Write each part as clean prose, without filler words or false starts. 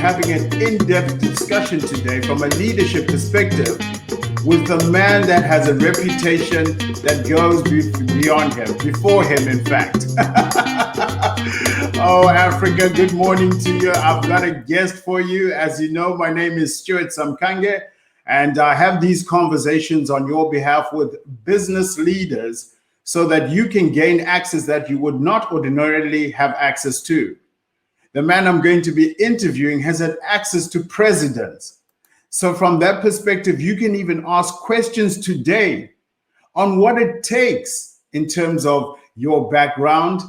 having an in-depth discussion today from a leadership perspective with a man that has a reputation that goes beyond him, before him, in fact. Oh, Africa, good morning to you. I've got a guest for you. As you know, my name is Stuart Samkange, and I have these conversations on your behalf with business leaders so that you can gain access that you would not ordinarily have access to. The man I'm going to be interviewing has had access to presidents. So from that perspective, you can even ask questions today on what it takes in terms of your background,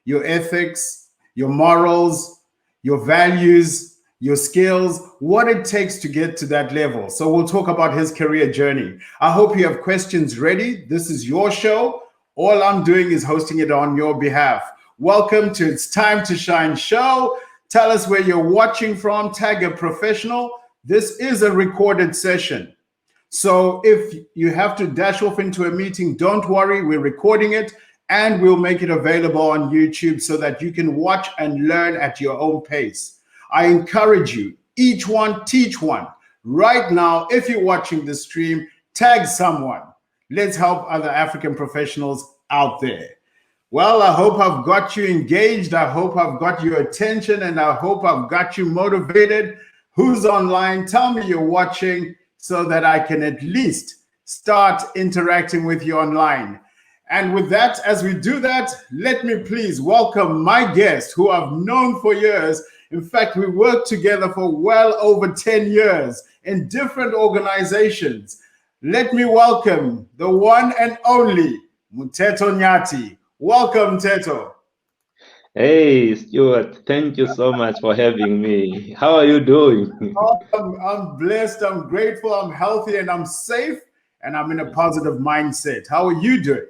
your ethics, your morals, your values, your skills, what it takes to get to that level. So we'll talk about his career journey. I hope you have questions ready. This is your show. All I'm doing is hosting it on your behalf. Welcome to It's Time to Shine show. Tell us where you're watching from. Tag a professional. This is a recorded session. So if you have to dash off into a meeting, don't worry. We're recording it and we'll make it available on YouTube so that you can watch and learn at your own pace. I encourage you, each one, teach one. Right now, if you're watching the stream, tag someone. Let's help other African professionals out there. Well, I hope I've got you engaged. I hope I've got your attention, and I hope I've got you motivated. Who's online? Tell me you're watching so that I can at least start interacting with you online. And with that, as we do that, let me please welcome my guest who I've known for years. In fact, we worked together for well over 10 years in different organizations. Let me welcome the one and only Mteto Nyati. Welcome, Mteto. Hey, Stuart, thank you so much for having me. How are you doing? I'm blessed, I'm grateful, I'm healthy, and I'm safe, and I'm in a positive mindset. How are you doing?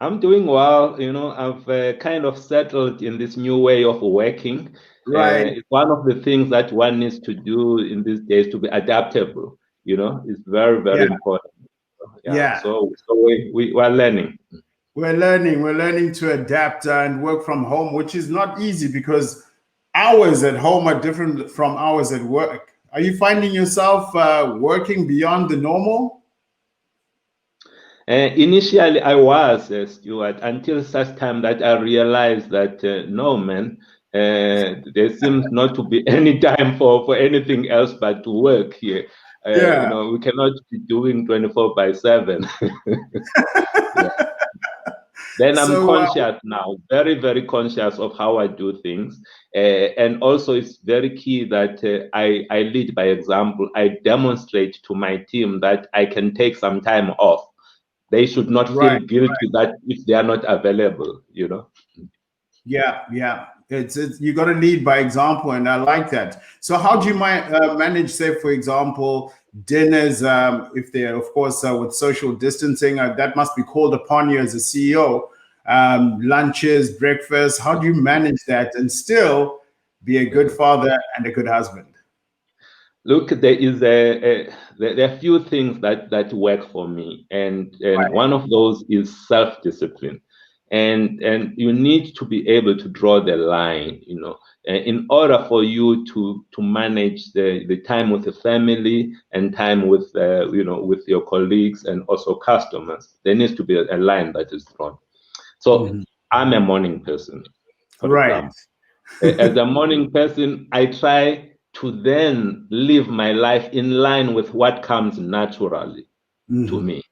I'm doing well. You know, I've kind of settled in this new way of working. Right. It's one of the things that one needs to do in these days to be adaptable. You know, it's very, very important. So we are learning. We're learning to adapt and work from home, which is not easy because hours at home are different from hours at work. Are you finding yourself working beyond the normal? Initially, I was, Stuart, until such time that I realized that, no, man, there seems not to be any time for anything else but to work here. You know, we cannot be doing 24/7. Then I'm conscious now, very, very conscious of how I do things. And also it's very key that I lead by example. I demonstrate to my team that I can take some time off. They should not feel guilty that if they are not available, you know? Yeah. It's you got to lead by example, and I like that. So how do you manage, say, for example, dinners, if they're, of course, with social distancing, that must be called upon you as a CEO, lunches, breakfast, how do you manage that and still be a good father and a good husband? Look, there are a few things that work for me, and one of those is self-discipline. And you need to be able to draw the line, you know, in order for you to manage the time with the family and time with, you know, with your colleagues and also customers. There needs to be a line that is drawn. So I'm a morning person, for example. As a morning person, I try to then live my life in line with what comes naturally to me,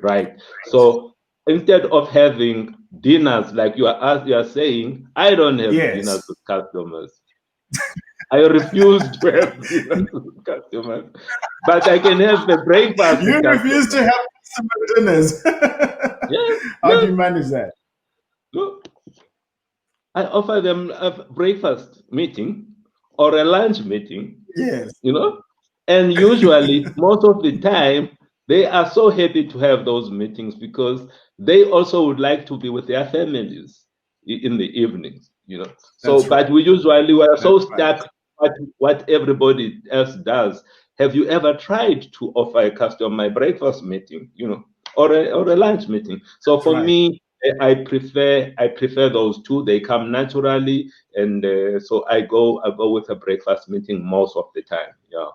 right? So instead of having dinners like you are saying, I don't have dinners with customers. I refuse to have dinners with customers, but I can have a breakfast. You refuse to have customer dinners. How do you manage that? Look, I offer them a breakfast meeting or a lunch meeting. You know, and usually most of the time they are so happy to have those meetings because they also would like to be with their families in the evenings, you know. So, but we usually were so stuck at what everybody else does. Have you ever tried to offer a customer a breakfast meeting, you know, or a lunch meeting? So for me, I prefer those two. They come naturally, and so I go with a breakfast meeting most of the time. Yeah.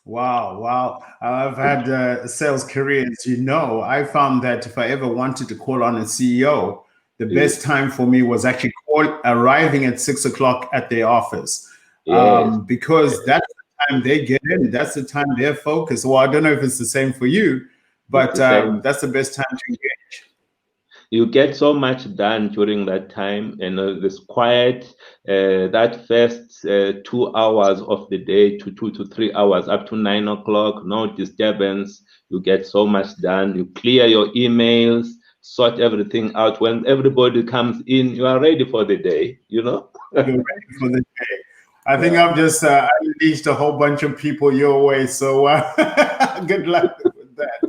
Wow, wow. I've had a sales career, as you know. I found that if I ever wanted to call on a CEO, the best time for me was actually arriving at 6 o'clock at their office, Yes. because that's the time they get in. That's the time they're focused. Well, I don't know if it's the same for you, It's but the same. that's the best time to engage. You get so much done during that time, and this quiet, that first 2 hours of the day to 2 to 3 hours up to 9 o'clock, no disturbance. You get so much done. You clear your emails, sort everything out. When everybody comes in, you are ready for the day, you know? You're ready for the day. I think Yeah. I've just unleashed a whole bunch of people your way. So good luck with that.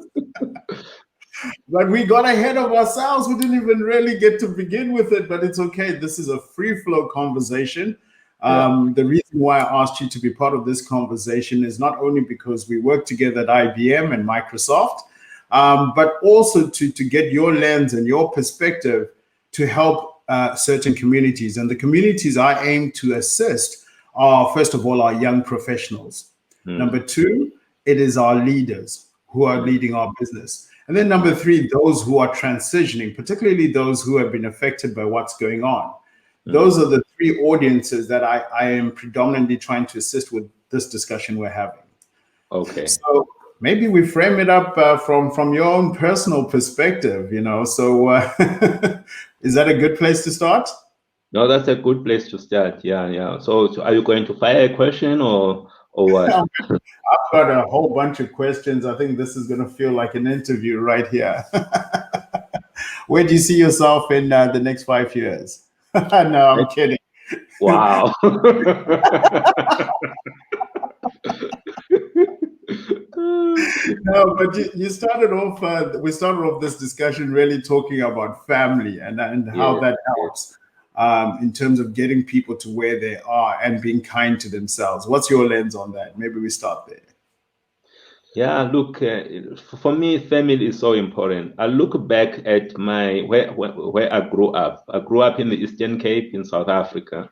But we got ahead of ourselves. We didn't even really get to begin with it, but it's okay. This is a free flow conversation. Yeah. The reason why I asked you to be part of this conversation is not only because we work together at IBM and Microsoft, but also to get your lens and your perspective to help certain communities. And the communities I aim to assist are, first of all, our young professionals. Number two, it is our leaders who are leading our business. And then number three, those who are transitioning, particularly those who have been affected by what's going on. Those are the three audiences that I am predominantly trying to assist with this discussion we're having. Okay. So maybe we frame it up from your own personal perspective, So is that a good place to start? No, that's a good place to start. Yeah, yeah. So are you going to fire a question or what? I've got a whole bunch of questions. I think this is going to feel like an interview right here. Where do you see yourself in the next 5 years? No, I'm kidding. Wow. No, but you started off. We started off this discussion really talking about family and how Yes, that yes. helps in terms of getting people to where they are and being kind to themselves. What's your lens on that? Maybe we start there. Yeah, look, for me, family is so important. I look back at where I grew up. I grew up in the Eastern Cape in South Africa.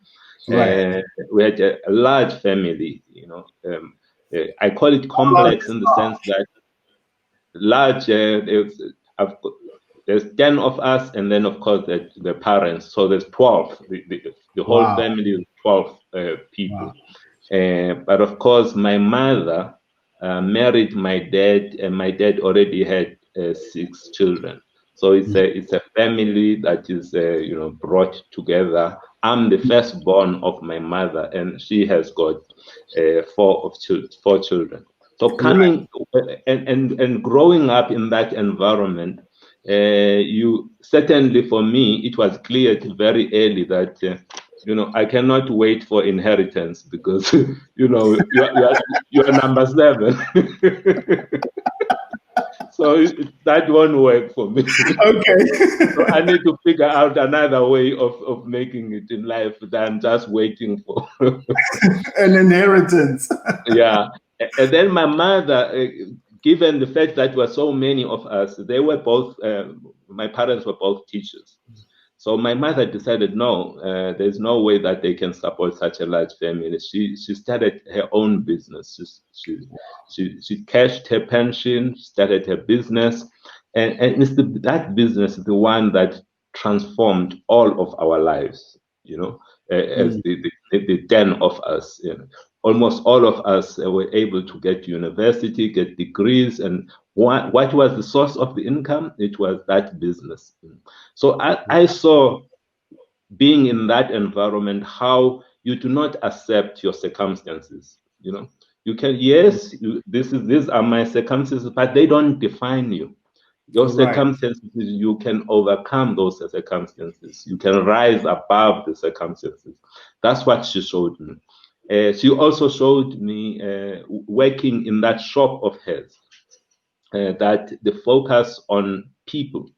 Right. We had a large family, I call it complex in the sense that large, there's 10 of us, and then, of course, the parents. So there's 12. The whole Wow. family is 12 people. Wow. But of course, my mother married my dad, and my dad already had 6 children. So it's a family that is brought together. I'm the firstborn of my mother, and she has got 4 children. So coming and growing up in that environment, you certainly, for me, it was clear very early that I cannot wait for inheritance because you are number 7. So that won't work for me. Okay. So I need to figure out another way of making it in life than just waiting for An inheritance. Yeah. And then my mother, given the fact that there were so many of us, they were both, my parents were both teachers. So my mother decided, no, there's no way that they can support such a large family. She started her own business. She cashed her pension, started her business, and it's that business is the one that transformed all of our lives. As the 10 of us. Almost all of us were able to get to university, get degrees, and what was the source of the income? It was that business. So I saw, being in that environment, how you do not accept your circumstances. You can, yes, these are my circumstances, but they don't define you. Your Right. circumstances, you can overcome those circumstances. You can rise above the circumstances. That's what she showed me. She also showed me, working in that shop of hers, that the focus on people,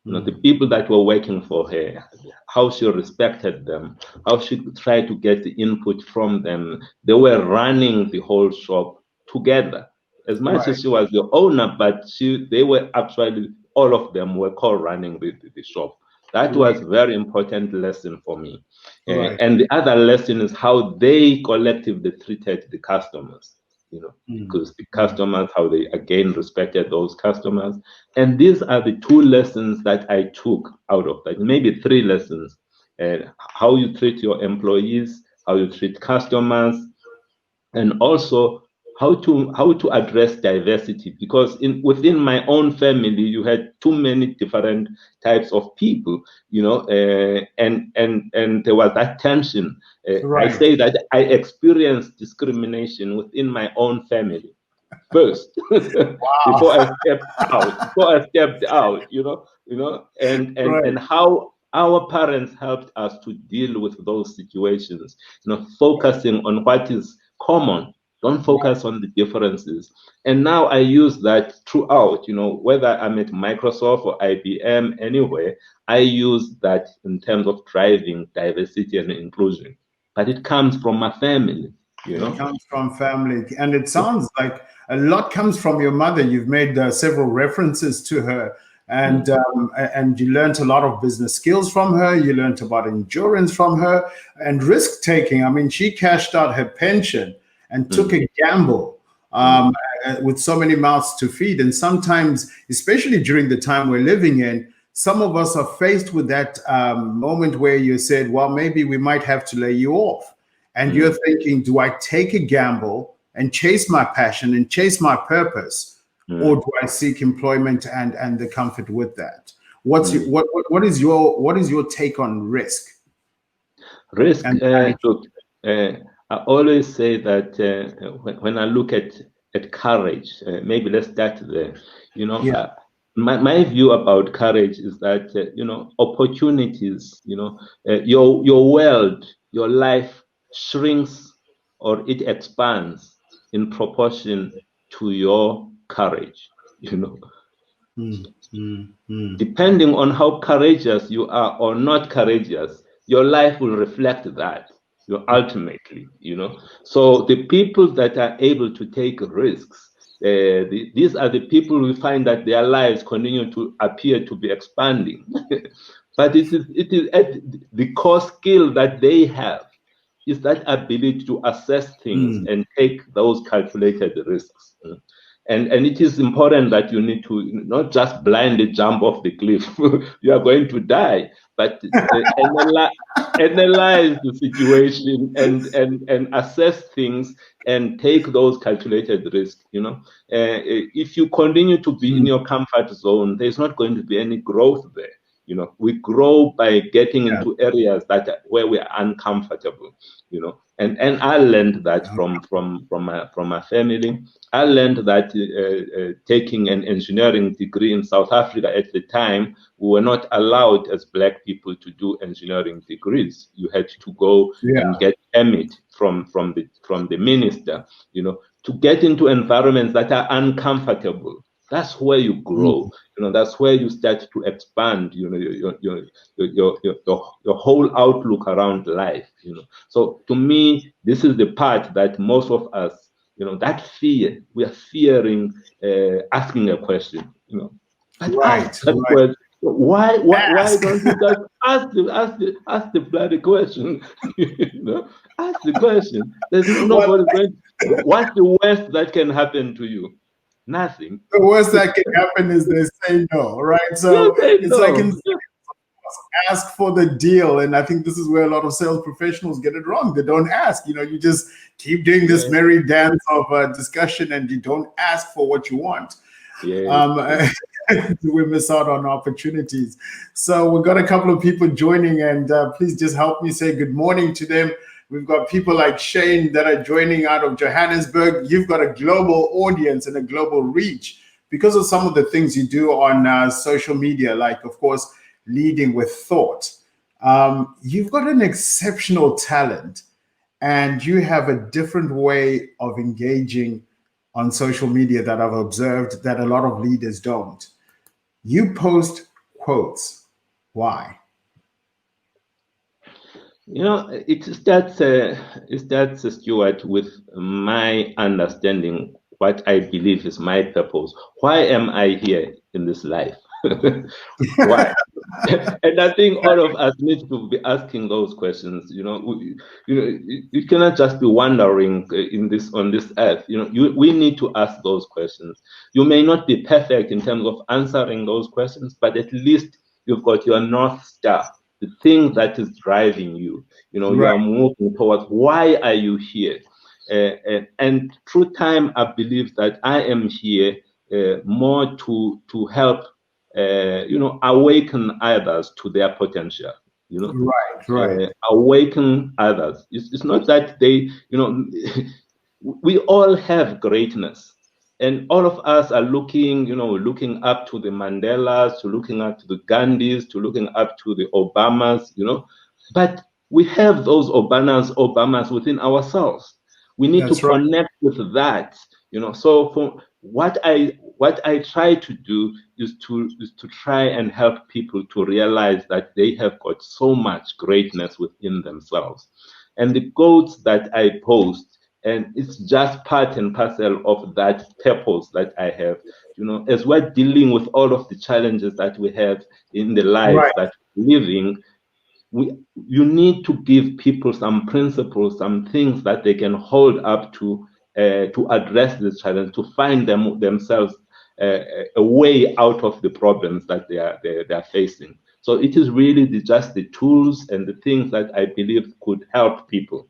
the people that were working for her, how she respected them, how she tried to get the input from them. They were running the whole shop together. as much as she was the owner, but they were actually, all of them were co-running the shop. That was a very important lesson for me. And the other lesson is how they collectively treated the customers, because the customers, how they again respected those customers. And these are the two lessons that I took out of that, maybe three lessons. How you treat your employees, how you treat customers, and also how to address diversity, because within my own family you had too many different types of people, and there was that tension. I say that I experienced discrimination within my own family first. before I stepped out, and how our parents helped us to deal with those situations, focusing on what is common. Don't focus on the differences. And now I use that throughout, whether I'm at Microsoft or IBM, anywhere, I use that in terms of driving diversity and inclusion. But it comes from my family, It comes from family. And it sounds like a lot comes from your mother. You've made several references to her. And and you learned a lot of business skills from her. You learned about endurance from her and risk taking. I mean, she cashed out her pension and took a gamble with so many mouths to feed. And sometimes, especially during the time we're living in, some of us are faced with that moment where you said, well, maybe we might have to lay you off. And you're thinking, do I take a gamble and chase my passion and chase my purpose? Or do I seek employment and the comfort with that? What is your take on risk? Risk. Look, I always say that when I look at courage, maybe let's start there. My view about courage is that opportunities, your world, your life shrinks or it expands in proportion to your courage, depending on how courageous you are or not courageous, your life will reflect that, ultimately, so the people that are able to take risks, these are the people we find that their lives continue to appear to be expanding. But it is at the core skill that they have is that ability to assess things and take those calculated risks. And it is important that you need to not just blindly jump off the cliff. You are going to die, but analyze the situation and assess things and take those calculated risks. If you continue to be in your comfort zone, there's not going to be any growth there. We grow by getting into areas where we are uncomfortable. And I learned that from my family. I learned that taking an engineering degree in South Africa at the time, we were not allowed as Black people to do engineering degrees. You had to go and get permit from the minister, to get into environments that are uncomfortable. That's where you grow. That's where you start to expand. Your whole outlook around life. So to me, this is the part that most of us, that fear, we are fearing asking a question. Ask that question. Why don't you just ask the bloody question? Ask the question. There's nobody going. What's the worst that can happen to you? Nothing. The worst that can happen is they say no, right? So it's like ask for the deal. And I think this is where a lot of sales professionals get it wrong. They don't ask. You just keep doing this merry dance of discussion and you don't ask for what you want. We miss out on opportunities. So we've got a couple of people joining, and please just help me say good morning to them. We've got people like Shane that are joining out of Johannesburg. You've got a global audience and a global reach because of some of the things you do on social media, like, of course, leading with thought. You've got an exceptional talent, and you have a different way of engaging on social media that I've observed that a lot of leaders don't. You post quotes. Why? It starts, Stuart, with my understanding what I believe is my purpose. Why am I here in this life? Why? And I think all of us need to be asking those questions. You cannot just be wandering on this earth. We need to ask those questions. You may not be perfect in terms of answering those questions, but at least you've got your North Star, the thing that is driving you. You are moving towards why are you here? And through time, I believe that I am here more to help awaken others to their potential. Awaken others. It's not that they, we all have greatness, and all of us are looking up to the Mandelas, to looking up to the Gandhis, to looking up to the Obamas, but we have those Obamas within ourselves. We need to connect with that, So for what I try to do is to try and help people to realize that they have got so much greatness within themselves. And the quotes that I post, and it's just part and parcel of that purpose that I have, as we're dealing with all of the challenges that we have in the lives that we're living. You need to give people some principles, some things that they can hold up to address this challenge, to find themselves a way out of the problems that they are facing. So it is really just the tools and the things that I believe could help people.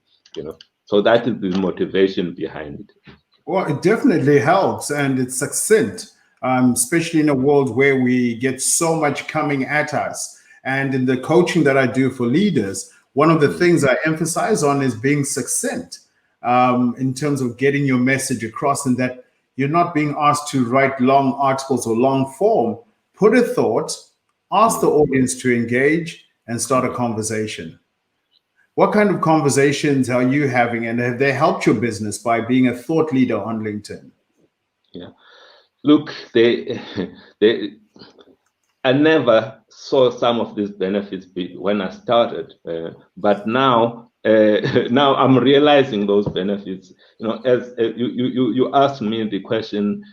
So that is the motivation behind it. Well, it definitely helps, and it's succinct, especially in a world where we get so much coming at us. And in the coaching that I do for leaders, one of the things I emphasize on is being succinct in terms of getting your message across, and that you're not being asked to write long articles or long form. Put a thought, ask the audience to engage, and start a conversation. What kind of conversations are you having, and have they helped your business by being a thought leader on LinkedIn? Yeah, look, I never saw some of these benefits when I started, but now now I'm realizing those benefits. As you asked me the question,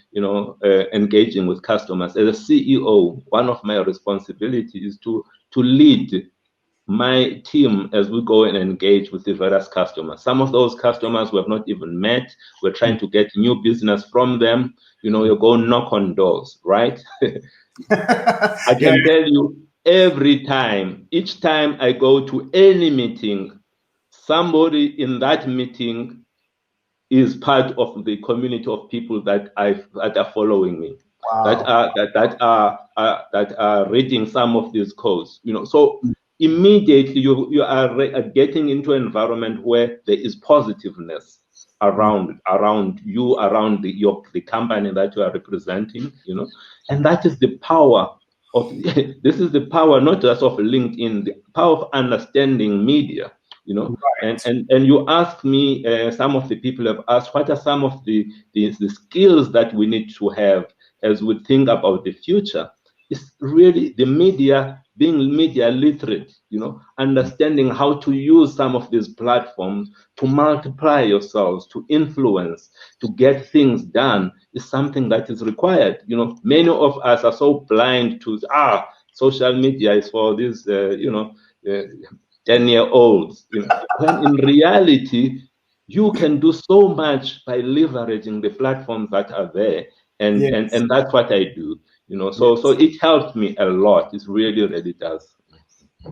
engaging with customers as a CEO, one of my responsibilities is to lead my team as we go and engage with the various customers. Some of those customers we have not even met. We're trying to get new business from them. You go knock on doors, right? I can tell you each time I go to any meeting, somebody in that meeting is part of the community of people that are following me. Wow. that are reading some of these codes. So immediately you are getting into an environment where there is positiveness around you, around the company that you are representing, and that is the power of this is the power not just of LinkedIn, the power of understanding media. And you ask me, some of the people have asked, what are some of the skills that we need to have as we think about the future? It's really the media, being media literate, understanding how to use some of these platforms to multiply yourselves, to influence, to get things done is something that is required. Many of us are so blind to, social media is for these, 10-year-olds, when in reality, you can do so much by leveraging the platforms that are there. And that's what I do. So it helps me a lot. It really, really does.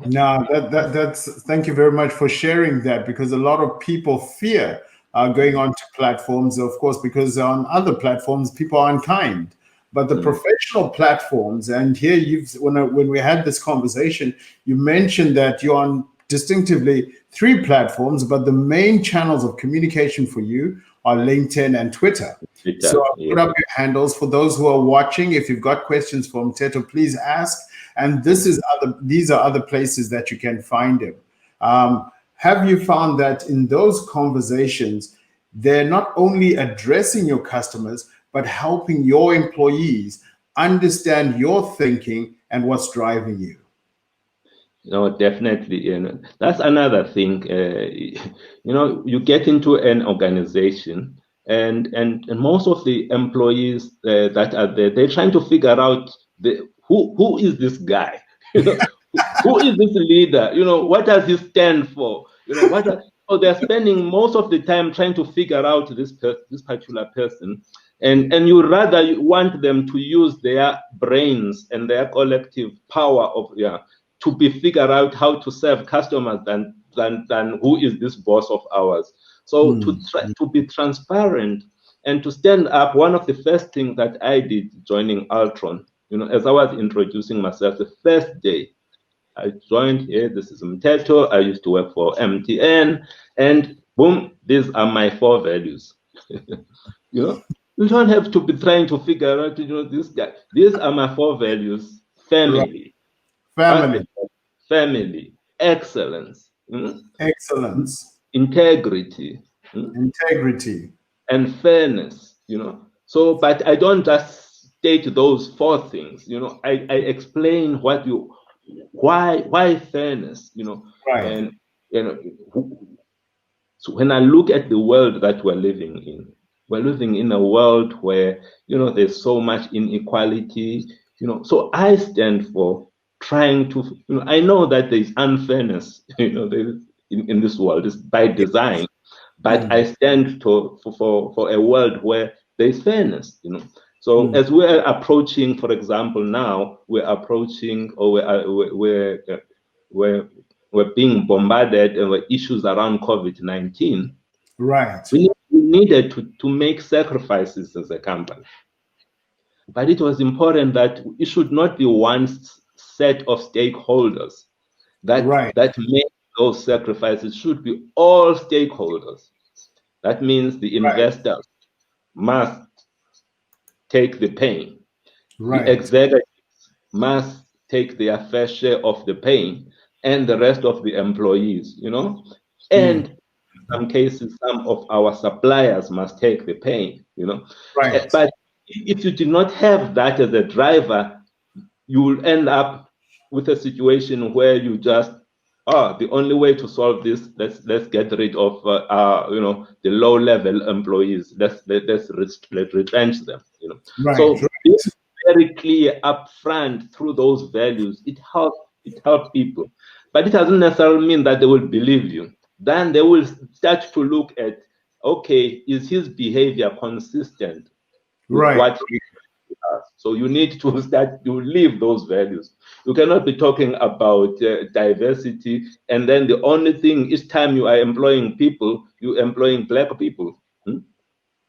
No, that's thank you very much for sharing that, because a lot of people fear going onto platforms, of course, because on other platforms people are unkind. But the professional platforms, and here when we had this conversation, you mentioned that you're on distinctively 3 platforms, but the main channels of communication for you are LinkedIn and Twitter. So I'll put up your handles for those who are watching. If you've got questions for Mteto, please ask. And these are other places that you can find him. Have you found that in those conversations, they're not only addressing your customers, but helping your employees understand your thinking and what's driving you? No, definitely. That's another thing. You get into an organization and most of the employees that are there, they're trying to figure out who is this guy, who is this leader, what does he stand for, so they're spending most of the time trying to figure out this particular person, and you rather want them to use their brains and their collective power to figure out how to serve customers than who is this boss of ours. So to try to be transparent and to stand up, one of the first things that I did joining Altron, as I was introducing myself, the first day I joined here, this is Mteto, I used to work for MTN, and boom, these are my 4 values. You don't have to be trying to figure out, this guy. These are my 4 values: family, family, excellence, excellence, integrity, and fairness. So, but I don't just state those 4 things. I explain why fairness. And so when I look at the world that we're living in, we're living in a world where there's so much inequality. So I stand for trying to. I know that there's unfairness. In this world, it's by design, but I stand for a world where there's fairness. So as we're approaching, for example, now we're approaching, or we're being bombarded with issues around COVID-19. Right. We needed to make sacrifices as a company. But it was important that it should not be one set of stakeholders that make those sacrifices. It should be all stakeholders. That means the investors must take the pain. The executives must take their fair share of the pain, and the rest of the employees, and in some cases, some of our suppliers must take the pain, But if you do not have that as a driver, you will end up with a situation where you just, the only way to solve this, let's get rid of the low-level employees. Let's retrench them. So being very clear upfront through those values, it helps people, but it doesn't necessarily mean that they will believe you. Then they will start to look at, okay, is his behavior consistent with what he does? So you need to start to live those values. You cannot be talking about diversity, and then the only thing, each time you are employing people, you're employing Black people.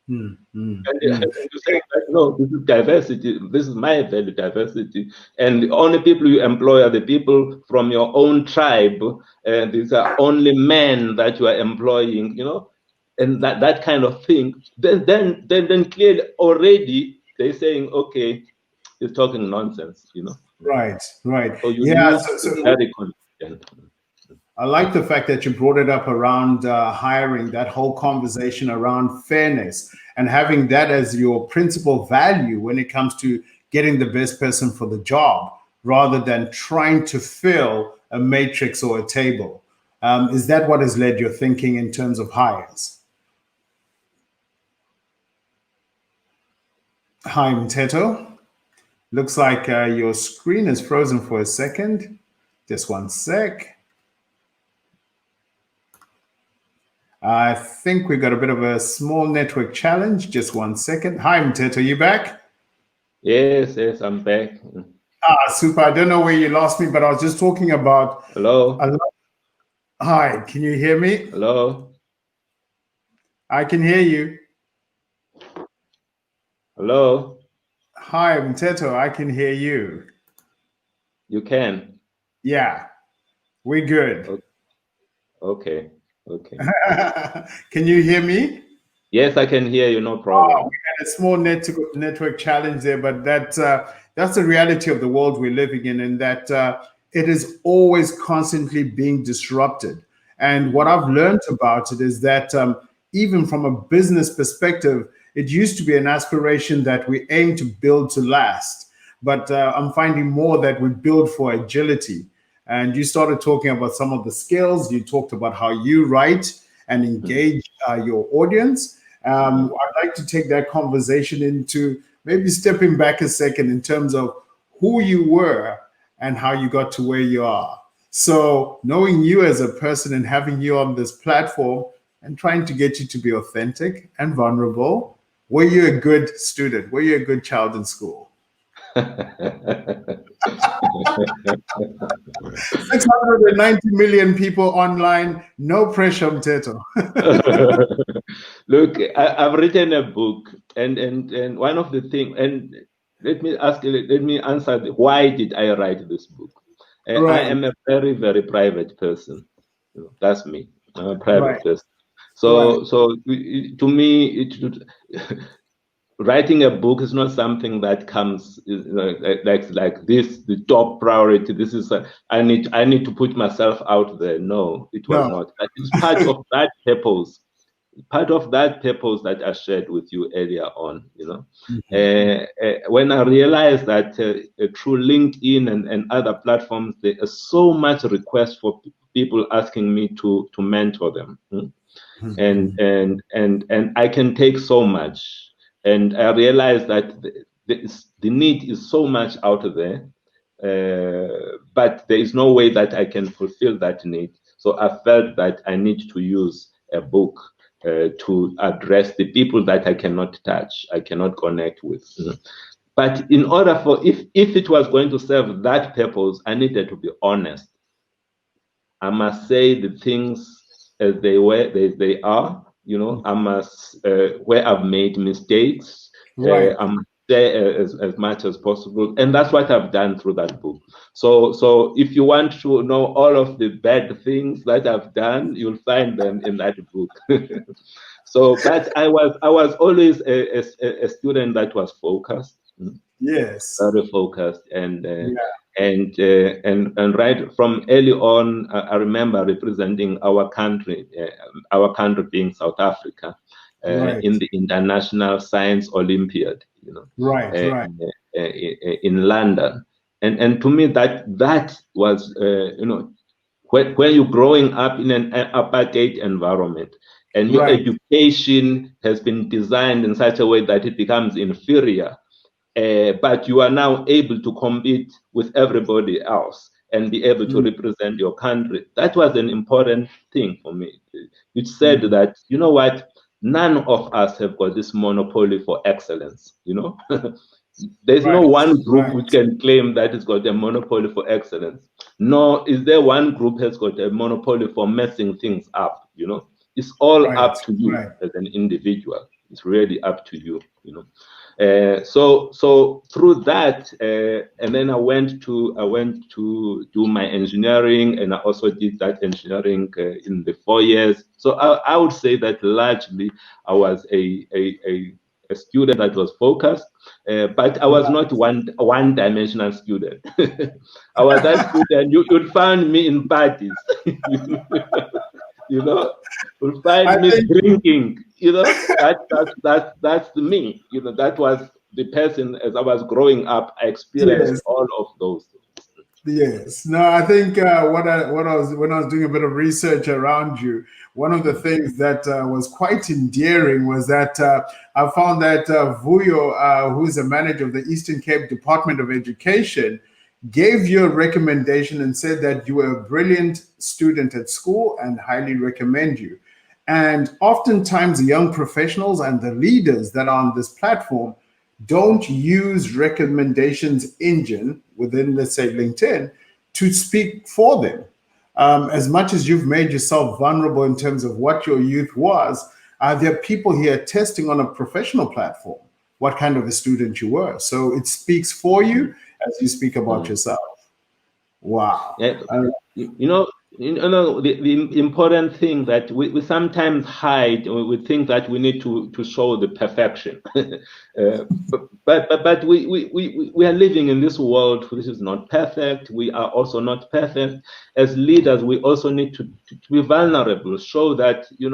And you say, no, this is diversity. This is my value, diversity. And the only people you employ are the people from your own tribe. And these are only men that you are employing, and that kind of thing. Then clearly already they're saying, okay, he's talking nonsense, Right. So you need to be very confident. I like the fact that you brought it up around hiring, that whole conversation around fairness and having that as your principal value when it comes to getting the best person for the job, rather than trying to fill a matrix or a table. Is that what has led your thinking in terms of hires? Hi, Mteto. Looks like your screen is frozen for a second. Just one sec. I think we got a bit of a small network challenge. Just one second. Hi, Mteto, you back? Yes, I'm back. Super. I don't know where you lost me, but I was just talking about. Hello. Hi, can you hear me? Hello. I can hear you. Hello. Hi, Mteto, I can hear you. You can? Yeah, we're good. Okay. Can you hear me? Yes, I can hear you, no problem. We had a small network challenge there, but that's the reality of the world we're living in that it is always constantly being disrupted. And what I've learned about it is that even from a business perspective, it used to be an aspiration that we aim to build to last. But I'm finding more that we build for agility. And you started talking about some of the skills. You talked about how you write and engage your audience. I'd like to take that conversation into maybe stepping back a second in terms of who you were and how you got to where you are. So knowing you as a person and having you on this platform and trying to get you to be authentic and vulnerable, were you a good student? Were you a good child in school? 690 million people online, no pressure, Mteto. Look, I've written a book, and one of the things, and let me answer why did I write this book? Right. I am a very, very private person. That's me. I'm a private person. So to me, writing a book is not something that comes like this, the top priority. This is I need to put myself out there. No, it was not. It's part of that purpose. Part of that purpose that I shared with you earlier on, when I realized that through LinkedIn and other platforms, there is so much request for people asking me to mentor them, and I can take so much, and I realized that the need is so much out there, but there is no way that I can fulfill that need. So I felt that I need to use a book to address the people that I cannot touch, I cannot connect with. But in order for, if it was going to serve that purpose, I needed to be honest. I must say the things as they were, they are. I must, where I've made mistakes, I must say as much as possible, and that's what I've done through that book. So if you want to know all of the bad things that I've done, you'll find them in that book. So, but I was always a student that was focused. Yes, very focused, and right from early on, I remember representing our country being South Africa, in the International Science Olympiad, in London, and to me that was when you're growing up in an apartheid environment, and your education has been designed in such a way that it becomes inferior. But you are now able to compete with everybody else and be able to represent your country. That was an important thing for me. It said that, you know what, none of us have got this monopoly for excellence, There's no one group which can claim that it's got a monopoly for excellence. Nor is there one group has got a monopoly for messing things up, It's all up to you as an individual. It's really up to you, So through that, and then I went to do my engineering, and I also did that engineering in the 4 years. So I would say that largely I was a student that was focused, but I was not one-dimensional student. I was that student you'd find me in parties. You'll find me drinking. That's me. That was the person as I was growing up. I experienced all of those things. Yes. No, I think when I was doing a bit of research around you, one of the things that was quite endearing was that I found that Vuyo, who's the manager of the Eastern Cape Department of Education, gave you a recommendation and said that you were a brilliant student at school and highly recommend you. And oftentimes the young professionals and the leaders that are on this platform don't use recommendations engine within, let's say, LinkedIn to speak for them. As much as you've made yourself vulnerable in terms of what your youth was, there are people here testing on a professional platform what kind of a student you were. So it speaks for you as you speak about yourself. Wow. Yeah, the important thing that we sometimes hide, or we think that we need to show the perfection. but we are living in this world which is not perfect. We are also not perfect. As leaders, we also need to be vulnerable, show that we're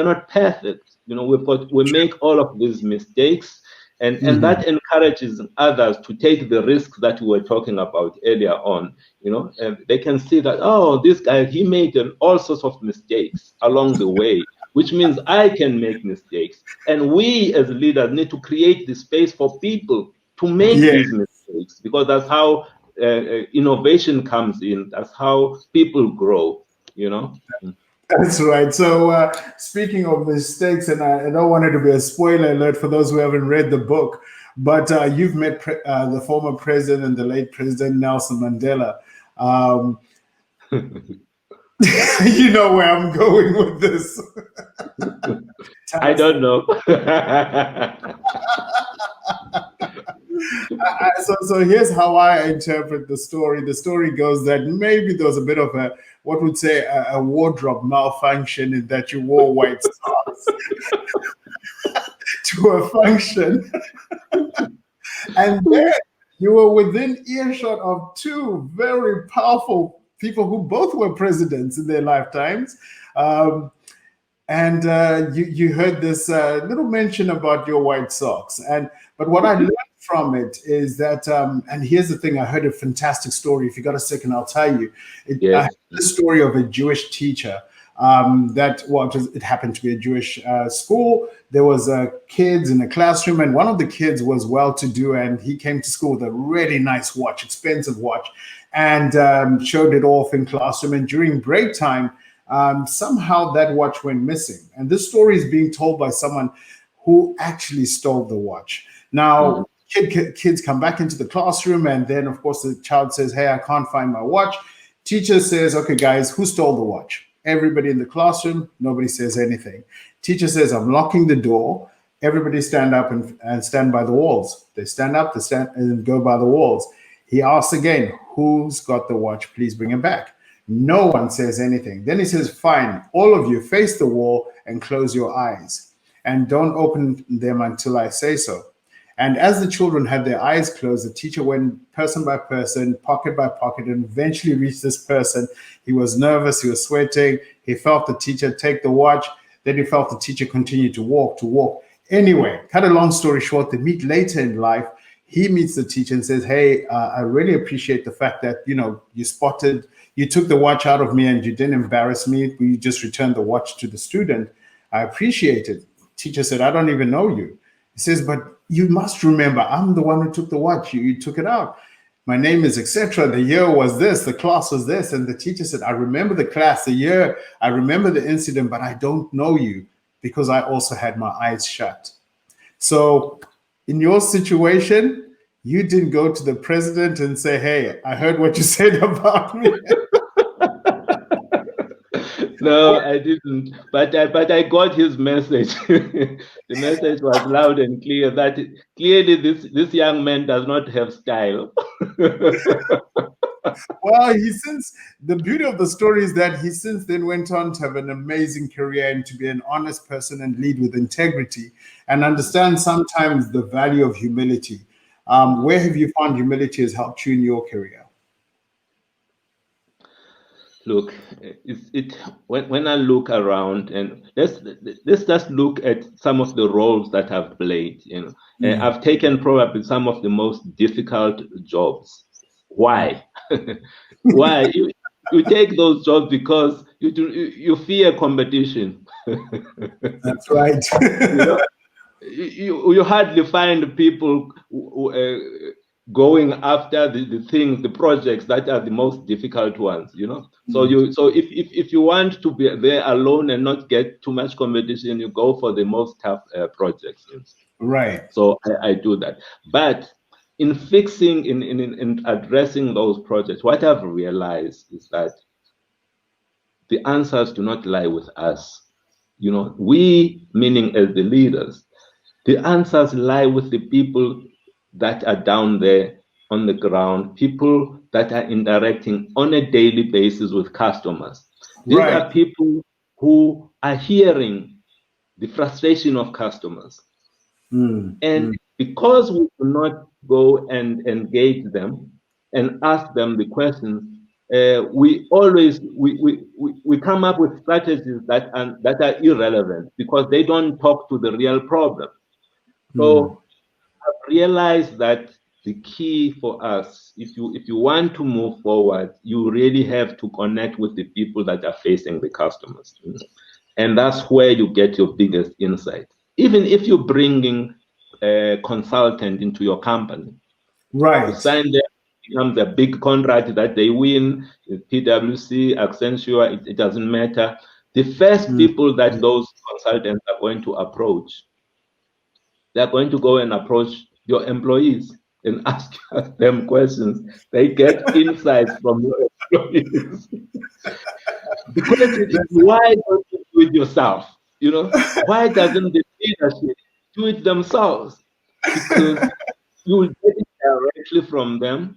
not perfect. We make all of these mistakes. And that encourages others to take the risks that we were talking about earlier on. And they can see that, oh, this guy, he made all sorts of mistakes along the way, which means I can make mistakes. And we as leaders need to create the space for people to make these mistakes, because that's how innovation comes in. That's how people grow, you know? That's right. So, speaking of mistakes, and I don't want it to be a spoiler alert for those who haven't read the book, but you've met the former president, the late President Nelson Mandela. Um, you know where I'm going with this. I don't know. So here's how I interpret the story. The story goes that maybe there was a bit of a, what would say, a wardrobe malfunction, in that you wore white socks to a function. And then you were within earshot of two very powerful people who both were presidents in their lifetimes. And you heard this little mention about your white socks. But what I learned from it is that, and here's the thing, I heard a fantastic story. If you got a second, I'll tell you. I heard the story of a Jewish teacher it happened to be a Jewish school. There was kids in a classroom, and one of the kids was well-to-do, and he came to school with a really nice watch, expensive watch, and showed it off in classroom. And during break time, somehow that watch went missing. And this story is being told by someone who actually stole the watch. Now, kids come back into the classroom, and then, of course, the child says, "Hey, I can't find my watch." Teacher says, "Okay, guys, who stole the watch?" Everybody in the classroom, nobody says anything. Teacher says, "I'm locking the door. Everybody stand up and stand by the walls." They stand up, they stand and go by the walls. He asks again, "Who's got the watch? Please bring it back." No one says anything. Then he says, "Fine, all of you face the wall and close your eyes and don't open them until I say so." And as the children had their eyes closed, the teacher went person by person, pocket by pocket, and eventually reached this person. He was nervous, he was sweating. He felt the teacher take the watch. Then he felt the teacher continue to walk. Anyway, cut a long story short, they meet later in life. He meets the teacher and says, "Hey, I really appreciate the fact that, you took the watch out of me and you didn't embarrass me. You just returned the watch to the student. I appreciate it." Teacher said, "I don't even know you." He says, "But you must remember, I'm the one who took the watch. You took it out. My name is etc. The year was this, the class was this." And the teacher said, "I remember the class, the year, I remember the incident, but I don't know you because I also had my eyes shut." So in your situation, you didn't go to the president and say, "Hey, I heard what you said about me." No, I didn't. But I got his message. The message was loud and clear that clearly this young man does not have style. Well, the beauty of the story is that he since then went on to have an amazing career and to be an honest person and lead with integrity and understand sometimes the value of humility. Where have you found humility has helped you in your career? Look, when I look around, and let's just look at some of the roles that I've played. I've taken probably some of the most difficult jobs. Why? Why? You take those jobs because you fear competition. That's right. You hardly find people going after the projects that are the most difficult ones, So if you want to be there alone and not get too much competition, you go for the most tough projects. Right. So I do that. But in fixing, in addressing those projects, what I've realized is that the answers do not lie with us. We, meaning as the leaders, the answers lie with the people that are down there on the ground, people that are interacting on a daily basis with customers. These are people who are hearing the frustration of customers. And because we do not go and engage them and ask them the questions, we always we come up with strategies that are irrelevant because they don't talk to the real problem. So I've realized that the key for us, if you want to move forward, you really have to connect with the people that are facing the customers. And that's where you get your biggest insight. Even if you're bringing a consultant into your company, right. you sign them, it becomes a big contract that they win, PwC, Accenture, it doesn't matter. The first people that those consultants are going to approach, they're going to go and approach your employees and ask them questions. They get insights from your employees. Because why don't you do it yourself? You know, why doesn't the leadership do it themselves? Because you will get it directly from them.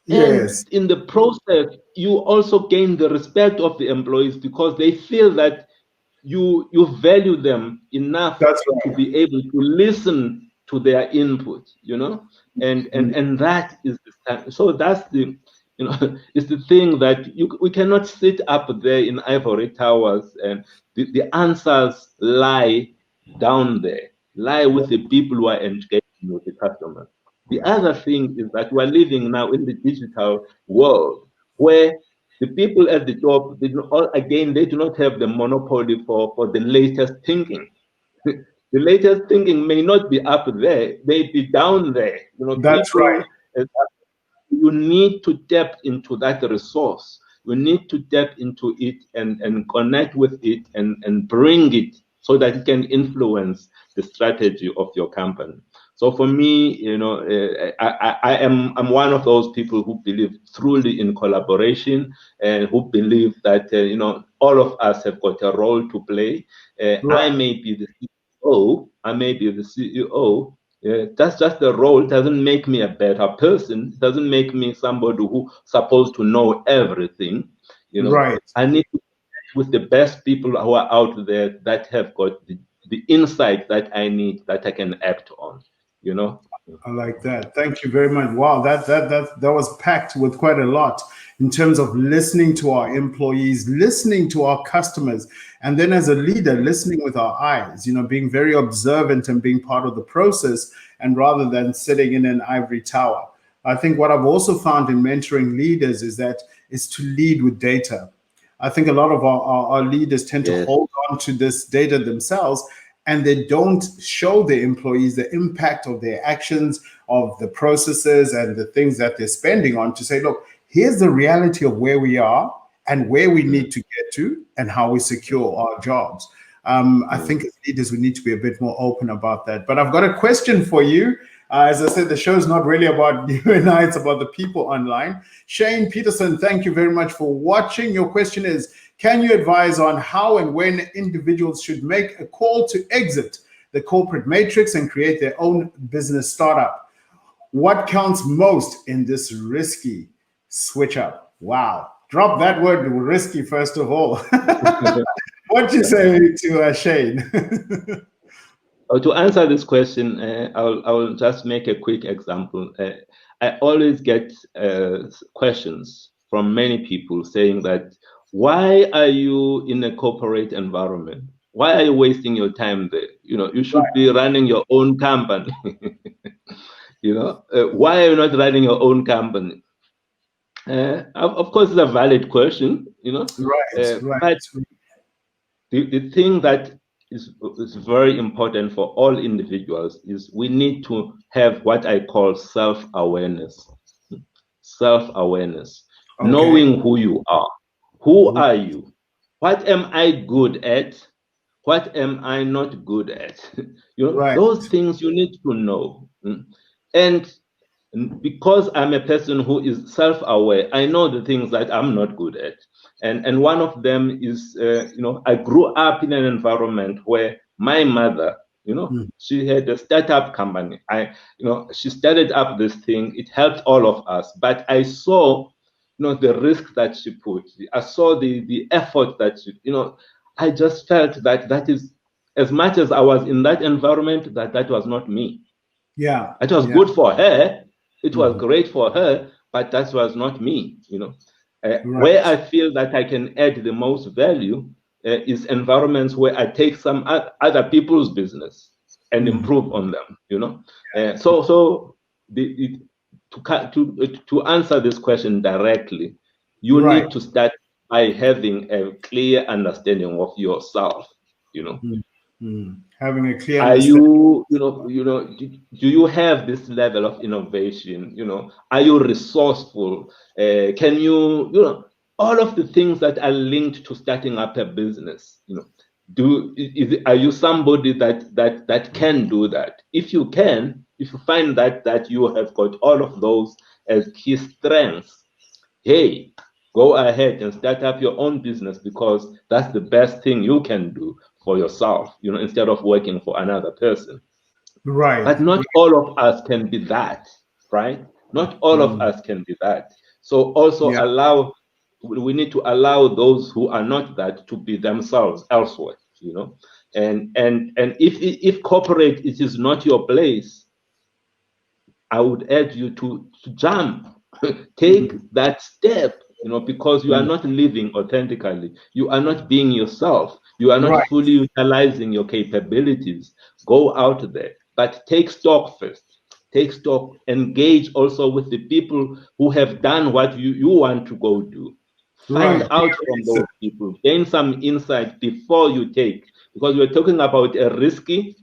Yes. And in the process, you also gain the respect of the employees because they feel that you value them enough to be able to listen to their input, you know, and that is the so that's the, you know, it's the thing that we cannot sit up there in ivory towers, and the answers lie down there, lie with the people who are engaging with the customers. The other thing is that we're living now in the digital world where the people at the top, they do not have the monopoly for the latest thinking. The latest thinking may not be up there, may be down there. You know, that's people, right. You need to tap into that resource. You need to tap into it and connect with it and bring it so that it can influence the strategy of your company. So for me, you know, I'm one of those people who believe truly in collaboration and who believe that you know, all of us have got a role to play. Right. I may be the CEO, I may be the CEO. That's just the role. It doesn't make me a better person. It doesn't make me somebody who's supposed to know everything. You know, right. I need to connect with the best people who are out there that have got the insight that I need, that I can act on. You know. I like that. Thank you very much. Wow, that was packed with quite a lot in terms of listening to our employees, listening to our customers, and then as a leader, listening with our eyes, you know, being very observant and being part of the process, and rather than sitting in an ivory tower. I think what I've also found in mentoring leaders is to lead with data. I think a lot of our leaders tend to hold on to this data themselves, and they don't show the employees the impact of their actions, of the processes and the things that they're spending on, to say, look, here's the reality of where we are and where we need to get to and how we secure our jobs. I think as leaders, we need to be a bit more open about that. But I've got a question for you. As I said, the show is not really about you and I, it's about the people online. Shane Peterson, thank you very much for watching. Your question is, can you advise on how and when individuals should make a call to exit the corporate matrix and create their own business startup? What counts most in this risky switch up? Wow. Drop that word risky, first of all. What do you say to Shane? To answer this question, I will just make a quick example. I always get questions from many people saying that, why are you in a corporate environment? Why are you wasting your time there? You know, you should be running your own company. You know, why are you not running your own company? Of course, it's a valid question, you know. But the thing that is very important for all individuals is we need to have what I call self-awareness. Self-awareness, knowing who you are. Who are you? What am I good at? What am I not good at? You know, those things you need to know. And because I'm a person who is self-aware, I know the things that I'm not good at. And one of them is, you know, I grew up in an environment where my mother, you know, she had a startup company. You know, she started up this thing. It helped all of us. But I saw, you know, the risk that she put. I saw the effort that she, you know, I just felt that is, as much as I was in that environment, that was not me. Yeah. It was good for her. It was great for her, but that was not me, you know. Where I feel that I can add the most value is environments where I take some other people's business and improve on them, you know. So to answer this question directly, you need to start by having a clear understanding of yourself. You know, having a clear are understanding. do you have this level of innovation? You know, are you resourceful? Can you, all of the things that are linked to starting up a business? You know, are you somebody that can do that? If you can, if you find that you have got all of those as key strengths, hey, go ahead and start up your own business, because that's the best thing you can do for yourself, instead of working for another person. Right. But not all of us can be that, right? Not all of us can be that. So also Yeah. we need to allow those who are not that to be themselves elsewhere, and if corporate it is not your place, I would urge you to jump, take that step, because you are not living authentically. You are not being yourself. You are not Right. fully utilizing your capabilities. Go out there, but take stock first. Take stock, engage also with the people who have done what you want to go do. Find Right. out from those people, gain some insight before you take, because we're talking about a risky.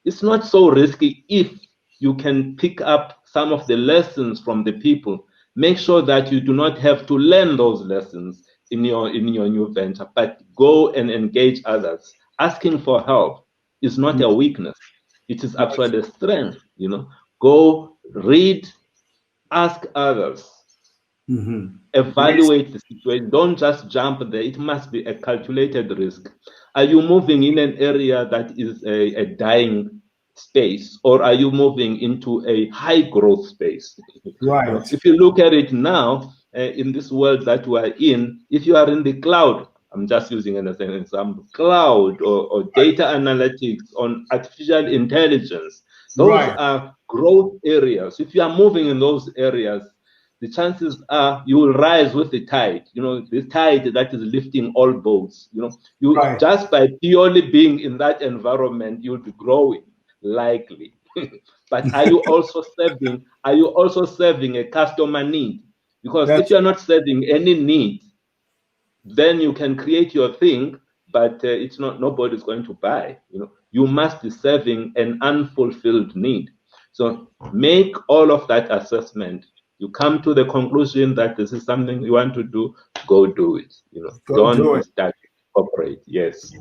It's not so risky if you can pick up some of the lessons from the people. Make sure that you do not have to learn those lessons in your new venture, but go and engage others. Asking for help is not a weakness. It is actually a strength, Go read, ask others, evaluate the situation. Don't just jump there. It must be a calculated risk. Are you moving in an area that is a dying space, or are you moving into a high growth space? Right. If you look at it now, in this world that we are in, if you are in the cloud, I'm just using an example, cloud or data analytics on artificial intelligence, those Right. are growth areas. If you are moving in those areas, the chances are you will rise with the tide, the tide that is lifting all boats. You Right. just by purely being in that environment, you'll be growing, likely. But are you also serving a customer need? Because if That's you're not serving any need, then you can create your thing, but it's not, nobody's going to buy. You must be serving an unfulfilled need. So make all of that assessment. You come to the conclusion that this is something you want to do, go do it. go do Don't it. start operate. Yes.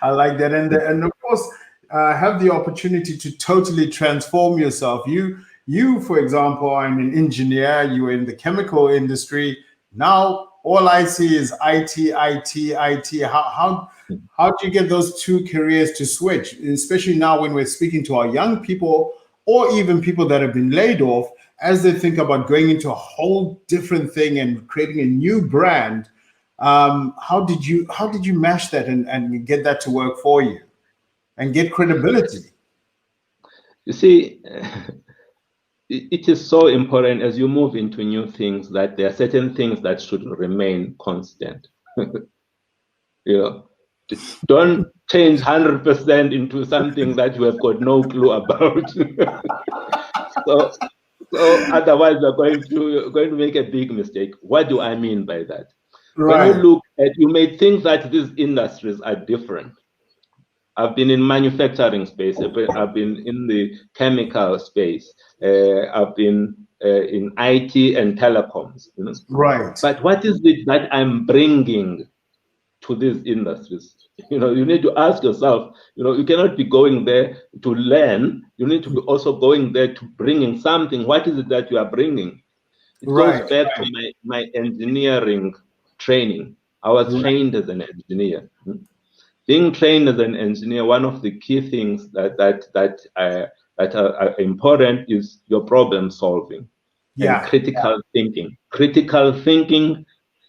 I like that, and of course, have the opportunity to totally transform yourself. You, for example, are an engineer. You were in the chemical industry. Now, all I see is IT, IT, IT. How do you get those two careers to switch? Especially now when we're speaking to our young people, or even people that have been laid off, as they think about going into a whole different thing and creating a new brand. How did you mash that and get that to work for you and get credibility? You see, it is so important as you move into new things that there are certain things that should remain constant. you know, don't change 100% into something that you have got no clue about. so, so otherwise you're going to make a big mistake. What do I mean by that? When you Right. look at, you may think that these industries are different. I've been in manufacturing space. I've been in the chemical space. I've been in IT and telecoms. Right. But what is it that I'm bringing to these industries? You need to ask yourself. You cannot be going there to learn. You need to be also going there to bringing something. What is it that you are bringing? It goes Right. back to my engineering training. I was trained as an engineer. Being trained as an engineer, one of the key things that are important is your problem solving and Yeah. critical thinking. Critical thinking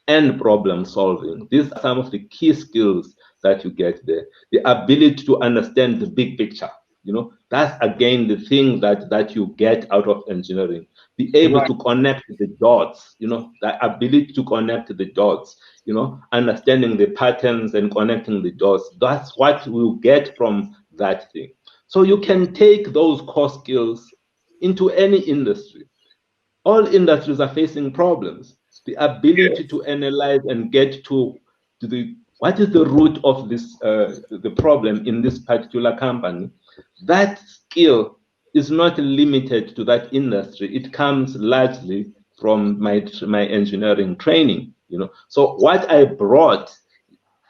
and problem solving. These are some of the key skills that you get there. The ability to understand the big picture. That's again the thing that you get out of engineering. Be able Right. to connect the dots, the ability to connect the dots, understanding the patterns and connecting the dots. That's what we'll get from that thing. So you can take those core skills into any industry. All industries are facing problems. The ability to analyze and get to the what is the root of this the problem in this particular company? That skill is not limited to that industry. It comes largely from my engineering training, you know. So what I brought,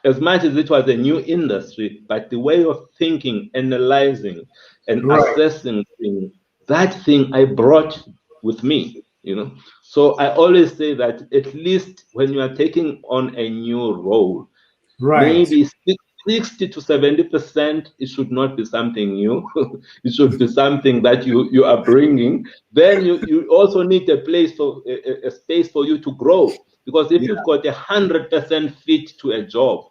as much as it was a new industry, but the way of thinking, analyzing, and assessing things, that thing I brought with me, you know. So I always say that at least when you are taking on a new role, maybe 60 to 70%, it should not be something new. It should be something that you are bringing. Then you also need a place for a space for you to grow. Because if you've got 100% fit to a job,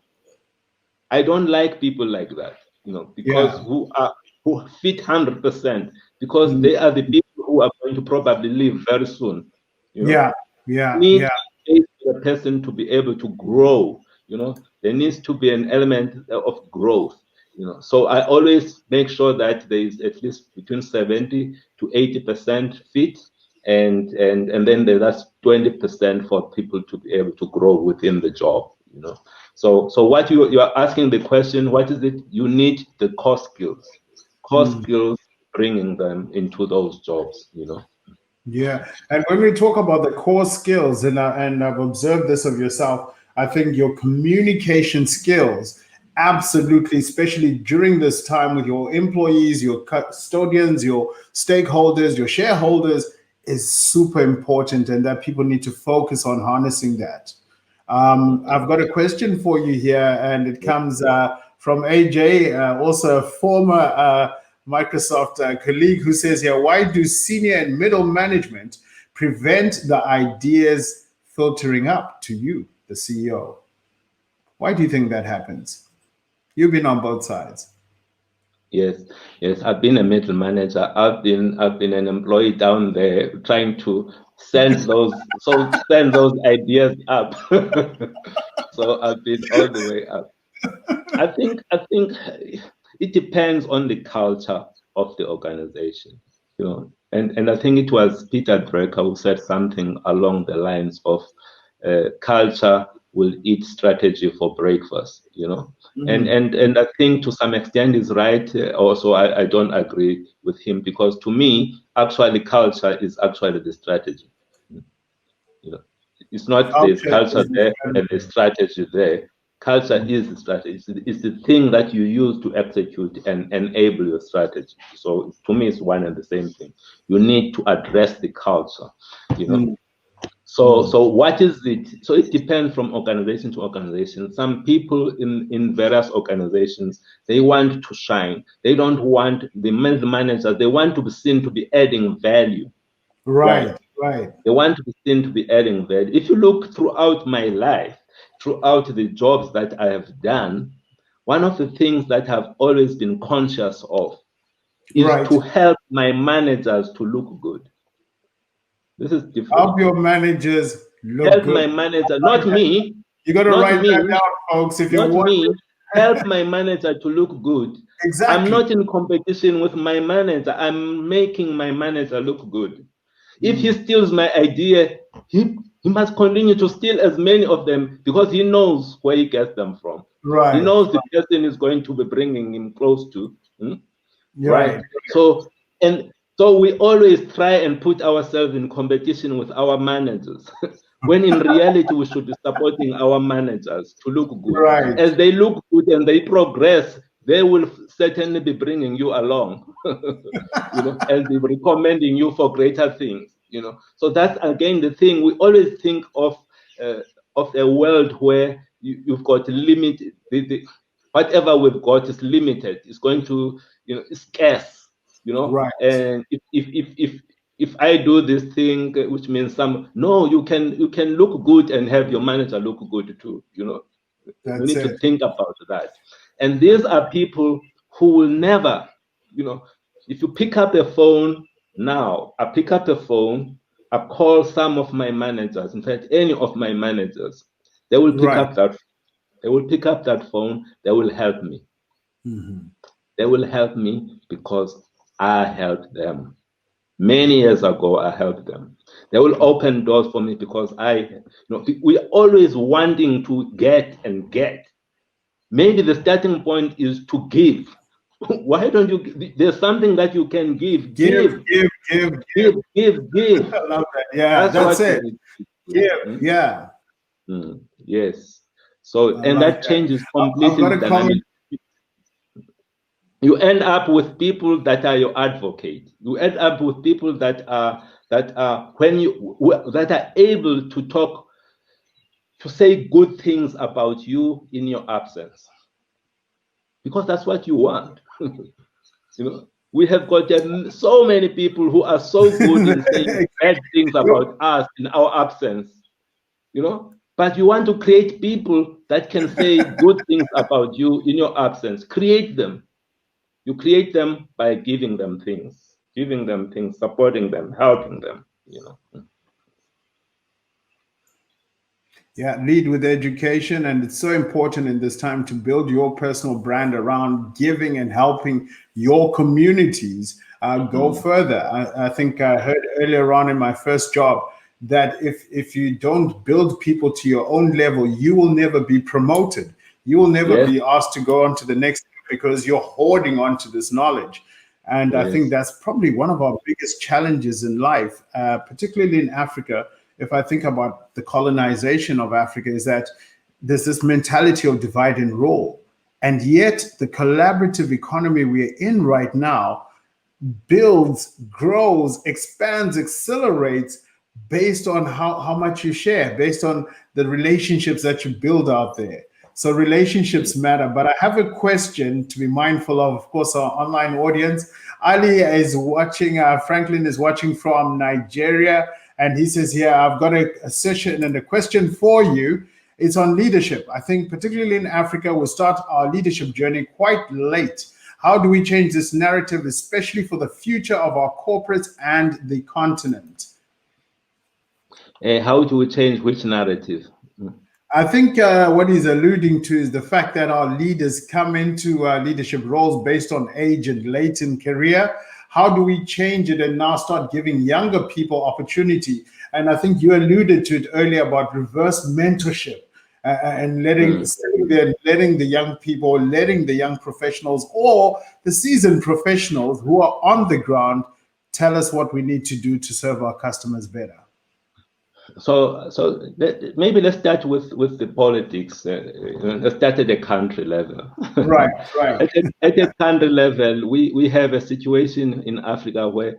I don't like people like that, you know, because who fit 100%, because they are the people who are going to probably leave very soon. You know? Need space for a person to be able to grow. You know, there needs to be an element of growth. You know, so I always make sure that there is at least between 70 to 80% fit, and then there's 20% for people to be able to grow within the job. You know, so what you are asking the question, what is it? You need the core skills, bringing them into those jobs. You know. Yeah, and when we talk about the core skills, and I've observed this of yourself, I think your communication skills, absolutely, especially during this time with your employees, your custodians, your stakeholders, your shareholders, is super important, and that people need to focus on harnessing that. I've got a question for you here, and it comes from AJ, also a former Microsoft colleague, who says here, why do senior and middle management prevent the ideas filtering up to you, the CEO? Why do you think that happens? You've been on both sides. Yes. I've been a middle manager. I've been an employee down there trying to send those ideas up. So I've been all the way up. I think it depends on the culture of the organization, you know. And I think it was Peter Drucker who said something along the lines of culture will eat strategy for breakfast, you know. And I think to some extent he's right. Also, I don't agree with him, because to me, actually, culture is actually the strategy. You know, it's not there's culture there and there's strategy there. Culture is the strategy. It's the thing that you use to execute and enable your strategy. So to me, it's one and the same thing. You need to address the culture, you know. So what is it? So it depends from organization to organization. Some people in various organizations, they want to shine. They don't want the managers. They want to be seen to be adding value. Right. They want to be seen to be adding value. If you look throughout my life, throughout the jobs that I have done, one of the things that I've always been conscious of is to help my managers to look good. This is different. Help your managers look help good. My manager, not me. You got to write that down, folks. If you want me, help my manager to look good. Exactly. I'm not in competition with my manager. I'm making my manager look good. If he steals my idea, he must continue to steal as many of them, because he knows where he gets them from. He knows the person is going to be bringing him close to. Right. So we always try and put ourselves in competition with our managers, when in reality we should be supporting our managers to look good. As they look good and they progress, they will certainly be bringing you along, you know, and be recommending you for greater things, you know. So that's again the thing. We always think of a world where you've got limited. Whatever we've got is limited. It's going to, you know, it's scarce, you know. And if I do this thing, which means you can look good and have your manager look good too, you know. We need to think about that. And these are people who will never, you know, if you pick up the phone now, I pick up the phone, I call some of my managers, in fact, any of my managers, they will pick up that. They will pick up that phone. They will help me. They will help me because I helped them. Many years ago, I helped them. They will open doors for me because we're always wanting to get and get. maybe the starting point is to give. Why don't you? There's something that you can give. Give. Give. I love that. Yeah, that's it. Give. Yeah. Yes. So, and like that changes I've completely got the a dynamic. comment. You end up with people that are your advocate. You end up with people that are able to talk, to say good things about you in your absence, because that's what you want. You know, we have got so many people who are so good in saying bad things about us in our absence. You know, but you want to create people that can say good things about you in your absence. Create them. You create them by giving them things, supporting them, helping them, you know. Yeah, lead with education. And it's so important in this time to build your personal brand around giving and helping your communities go further. I think I heard earlier on in my first job that if you don't build people to your own level, you will never be promoted. You will never be asked to go on to the next because you're hoarding onto this knowledge. And I think that's probably one of our biggest challenges in life, particularly in Africa. If I think about the colonization of Africa, is that there's this mentality of divide and rule. And yet the collaborative economy we're in right now builds, grows, expands, accelerates based on how much you share, based on the relationships that you build out there. So relationships matter. But I have a question to be mindful of course, our online audience. Ali is watching, Franklin is watching from Nigeria. And he says here, I've got a session and a question for you. It's on leadership. I think particularly in Africa, we start our leadership journey quite late. How do we change this narrative, especially for the future of our corporates and the continent? How do we change which narrative? I think what he's alluding to is the fact that our leaders come into leadership roles based on age and late in career. How do we change it and now start giving younger people opportunity? And I think you alluded to it earlier about reverse mentorship and letting the young people, letting the young professionals or the seasoned professionals who are on the ground tell us what we need to do to serve our customers better. So maybe let's start with the politics. Let's start at the country level. Right. At the country level, we have a situation in Africa where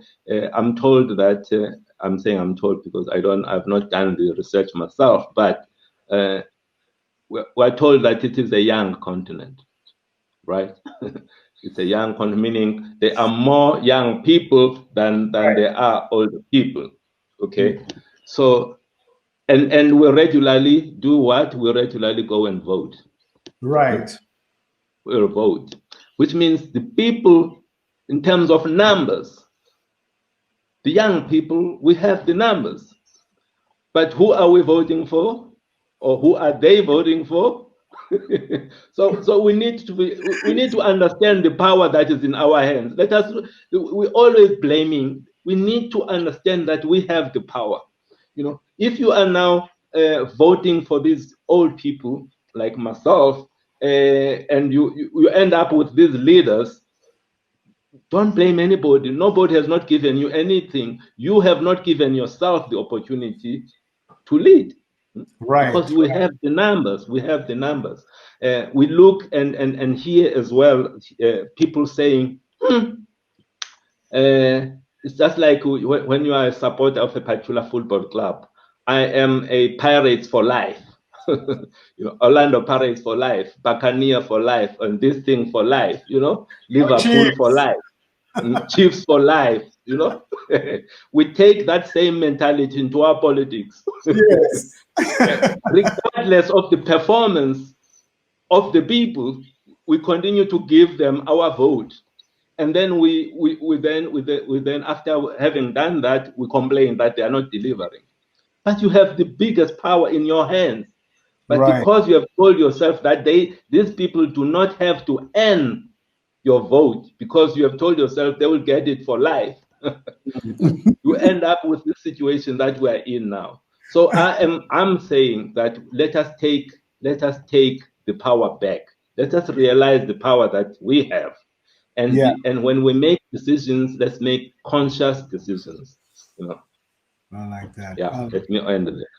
I'm told that I'm saying I'm told because I've not done the research myself, but we're told that it is a young continent, right? It's a young continent, meaning there are more young people than there are older people. Okay, so. And we regularly do what? We regularly go and vote. Right. We'll vote, which means the people, in terms of numbers, the young people, we have the numbers. But who are we voting for? Or who are they voting for? So we need to understand the power that is in our hands. We're always blaming. We need to understand that we have the power. You know, if you are now voting for these old people like myself, and you end up with these leaders, don't blame anybody. Nobody has not given you anything. You have not given yourself the opportunity to lead. Right. Because we have the numbers. We have the numbers. We look and hear as well people saying, it's just like when you are a supporter of a particular football club. I am a Pirates for life. You know, Orlando Pirates for life, Buccaneer for life, and this thing for life. You know, Liverpool for life, Chiefs for life. You know, we take that same mentality into our politics. Yes. Regardless of the performance of the people, we continue to give them our vote. And then we then after having done that, we complain that they are not delivering. But you have the biggest power in your hands. But because you have told yourself that these people do not have to earn your vote, because you have told yourself they will get it for life, you end up with this situation that we are in now. So I'm saying that let us take the power back. Let us realize the power that we have. And, and when we make decisions, let's make conscious decisions. You know. I like that. Yeah, let me end there.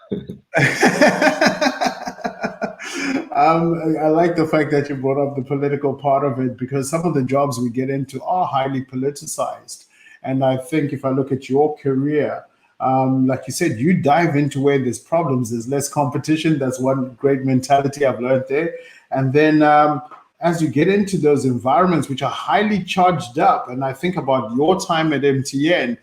I like the fact that you brought up the political part of it, because some of the jobs we get into are highly politicized. And I think if I look at your career, like you said, you dive into where there's problems, there's less competition. That's one great mentality I've learned there. And then as you get into those environments which are highly charged up, and I think about your time at MTN,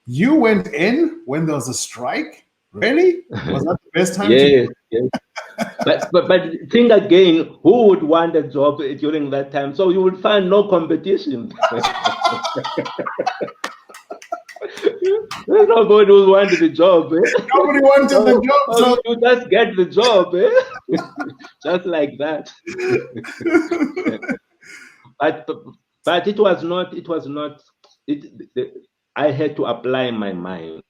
you went in when there was a strike. Really? Was that the best time? Yes, yes. But think again, who would want a job during that time? So you would find no competition. Nobody would want the job. Nobody wanted the job. So you just get the job, just like that. But it was not. I had to apply my mind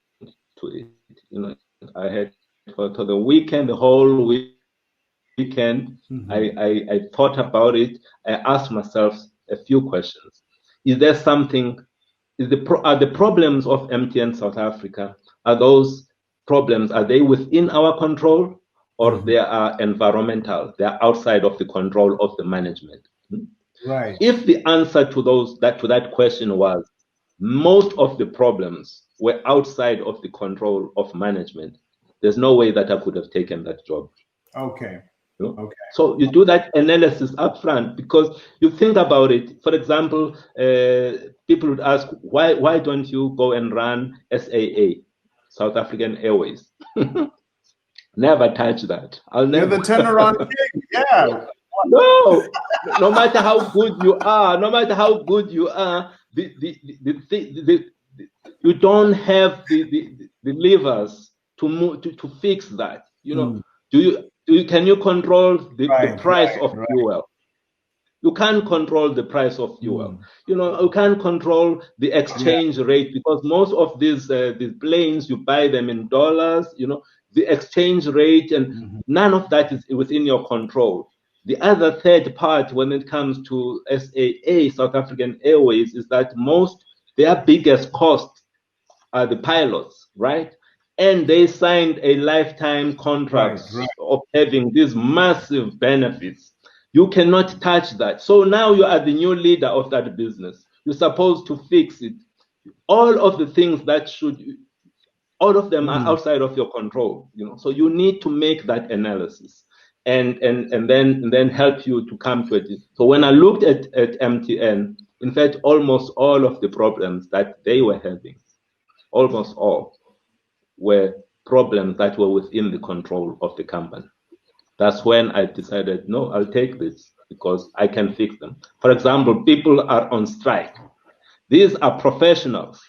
to it. You know, I had for the weekend, the whole weekend. I thought about it. I asked myself a few questions. Is there something? Are the problems of MTN South Africa, are those problems, are they within our control, or they are environmental? They are outside of the control of the management. Right. If the answer to that question was most of the problems were outside of the control of management, there's no way that I could have taken that job. Okay. You know? Okay. So you do that analysis upfront, because you think about it. For example, people would ask, why don't you go and run SAA, South African Airways? Never touch that. I'll never. You're the turnaround king. Yeah. No matter how good you are, you don't have the levers to move to fix that. You know, can you control the price of fuel? You can't control the price of fuel. You know, you can't control the exchange rate, because most of these planes, you buy them in dollars. You know, the exchange rate, and none of that is within your control. The other third part, when it comes to SAA, South African Airways, is that their biggest costs are the pilots, right? And they signed a lifetime contract of having these massive benefits. You cannot touch that. So now you are the new leader of that business. You're supposed to fix it. All of the things all of them are outside of your control. You know, so you need to make that analysis, and then help you to come to it. So when I looked at MTN, in fact, almost all of the problems that they were having, almost all, were problems that were within the control of the company. That's when I decided, no, I'll take this because I can fix them. For example, people are on strike. These are professionals.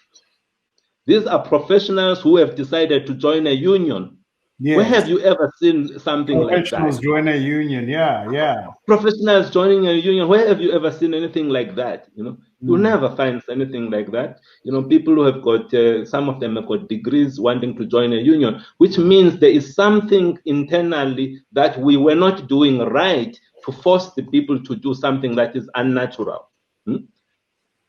These are professionals who have decided to join a union. Yes. Where have you ever seen something like that? Professionals join a union, yeah. Professionals joining a union. Where have you ever seen anything like that? You know, you'll never find anything like that. You know, people who have got, some of them have got degrees wanting to join a union, which means there is something internally that we were not doing right to force the people to do something that is unnatural.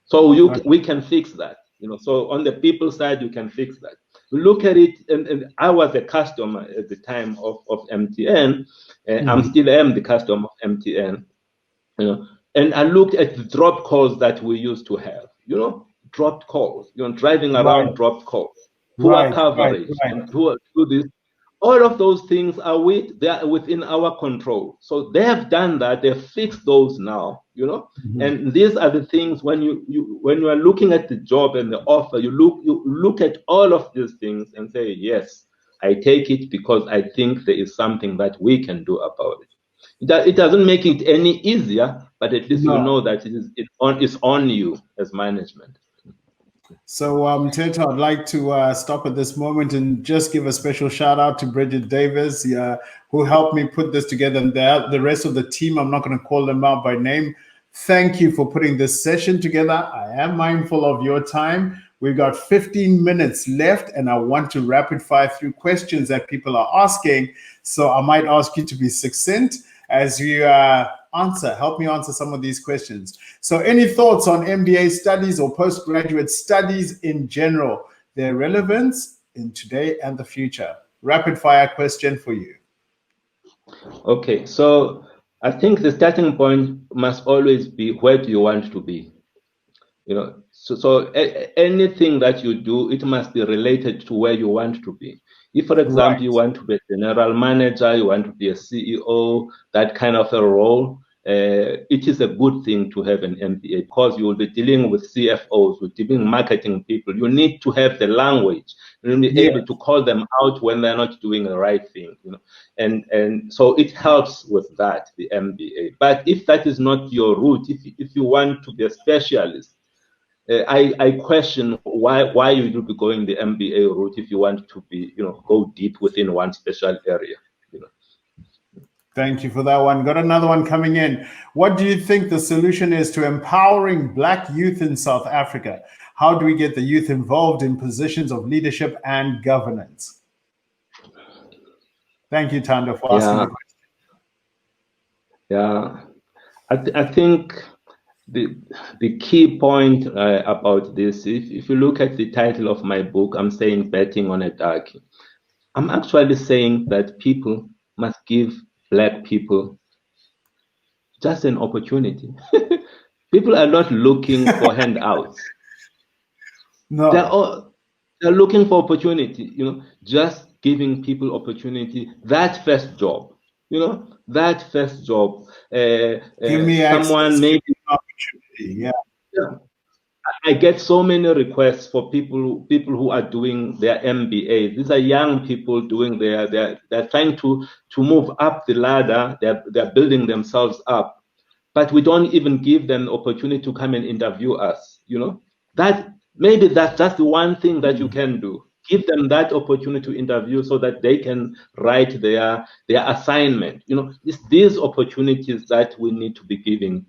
So we can fix that. You know, so on the people side, you can fix that. Look at it, and I was a customer at the time of MTN. I'm still am the customer of MTN. You know, and I looked at the drop calls that we used to have. You know, dropped calls. You know, driving around dropped calls, poor coverage, and poor do this. All of those things they are within our control. So they have done that. They've fixed those now. You know, and these are the things when you are looking at the job and the offer, you look at all of these things and say, yes, I take it because I think there is something that we can do about it. It doesn't make it any easier, but at least you know that it's on you as management. So, Mteto, I'd like to stop at this moment and just give a special shout out to Bridget Davis, who helped me put this together, and the rest of the team. I'm not going to call them out by name. Thank you for putting this session together. I am mindful of your time. We've got 15 minutes left, and I want to rapid fire through questions that people are asking. So I might ask you to be succinct as you help me answer some of these questions. So any thoughts on MBA studies or postgraduate studies in general, their relevance in today and the future? Rapid fire question for you. Okay, so I think the starting point must always be, where do you want to be? You know, so anything that you do, it must be related to where you want to be. If, for example, you want to be a general manager, you want to be a CEO, that kind of a role, it is a good thing to have an MBA, because you will be dealing with CFOs, with dealing marketing people. You need to have the language. You'll be able to call them out when they're not doing the right thing, you know. And so it helps with that, the MBA. But if that is not your route, if you want to be a specialist, I question why you would be going the MBA route if you want to be, you know, go deep within one special area, you know. Thank you for that one. Got another one coming in. What do you think the solution is to empowering Black youth in South Africa? How do we get the youth involved in positions of leadership and governance? Thank you, Tando, for asking the question. Yeah, I think the key point about this, if you look at the title of my book, I'm saying betting on a Darkie. I'm actually saying that people must give Black people just an opportunity. People are not looking for handouts. No. They're looking for opportunity, you know, just giving people opportunity. That first job, you know, that first job. Give me someone maybe opportunity. Yeah. I get so many requests for people who are doing their MBA. These are young people doing they're trying to move up the ladder. They're building themselves up, but we don't even give them opportunity to come and interview us. You know, that's the one thing that you can do. Give them that opportunity to interview so that they can write their assignment. You know, it's these opportunities that we need to be giving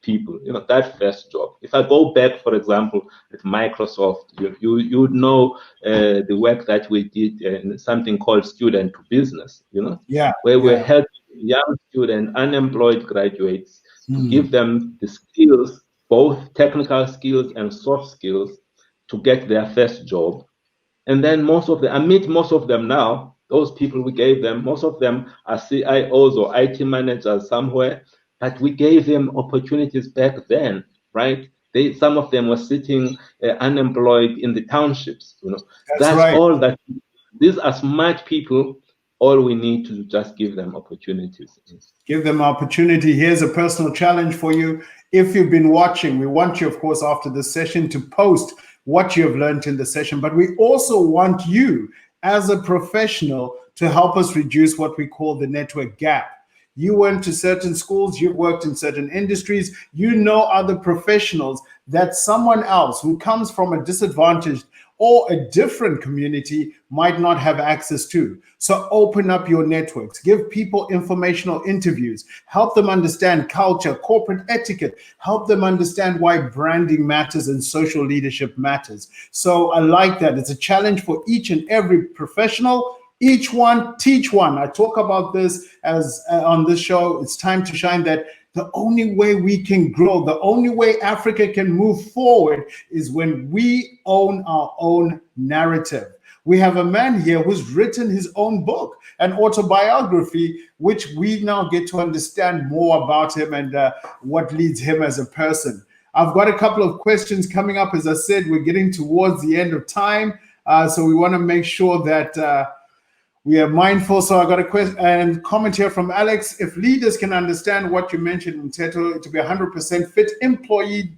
people, you know, that first job. If I go back, for example, at Microsoft, you would know the work that we did in something called Student to Business, you know, where we're helping young students, unemployed graduates, to give them the skills, both technical skills and soft skills, to get their first job. And then most of them, I meet most of them now, those people we gave them, most of them are CIOs or IT managers somewhere, but we gave them opportunities back then, right? Some of them were sitting unemployed in the townships, you know. That's right. All that, these are smart people. All we need to just give them opportunities. Give them opportunity. Here's a personal challenge for you. If you've been watching, we want you, of course, after the session to post what you have learned in the session, but we also want you as a professional to help us reduce what we call the network gap. You went to certain schools, you've worked in certain industries, you know other professionals that someone else who comes from a disadvantaged or a different community might not have access to. So open up your networks, give people informational interviews, help them understand culture, corporate etiquette, help them understand why branding matters and social leadership matters. So I like that. It's a challenge for each and every professional. Each one, teach one. I talk about this as on this show, It's Time to Shine, that the only way we can grow, the only way Africa can move forward is when we own our own narrative. We have a man here who's written his own book, an autobiography, which we now get to understand more about him and what leads him as a person. I've got a couple of questions coming up. As I said, we're getting towards the end of time. So we want to make sure that we are mindful. So I got a question and comment here from Alex. If leaders can understand what you mentioned, Mteto, to be 100% fit employee,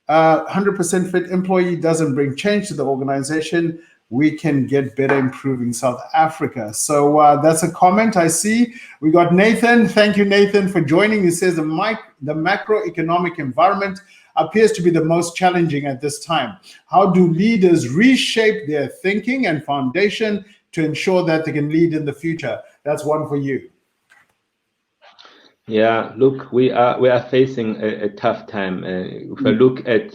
100% fit employee doesn't bring change to the organization, we can get better improving South Africa. So that's a comment I see. We got Nathan. Thank you, Nathan, for joining. He says the macroeconomic environment appears to be the most challenging at this time. How do leaders reshape their thinking and foundation to ensure that they can lead in the future? That's one for you. Yeah, look, we are facing a tough time. If I look at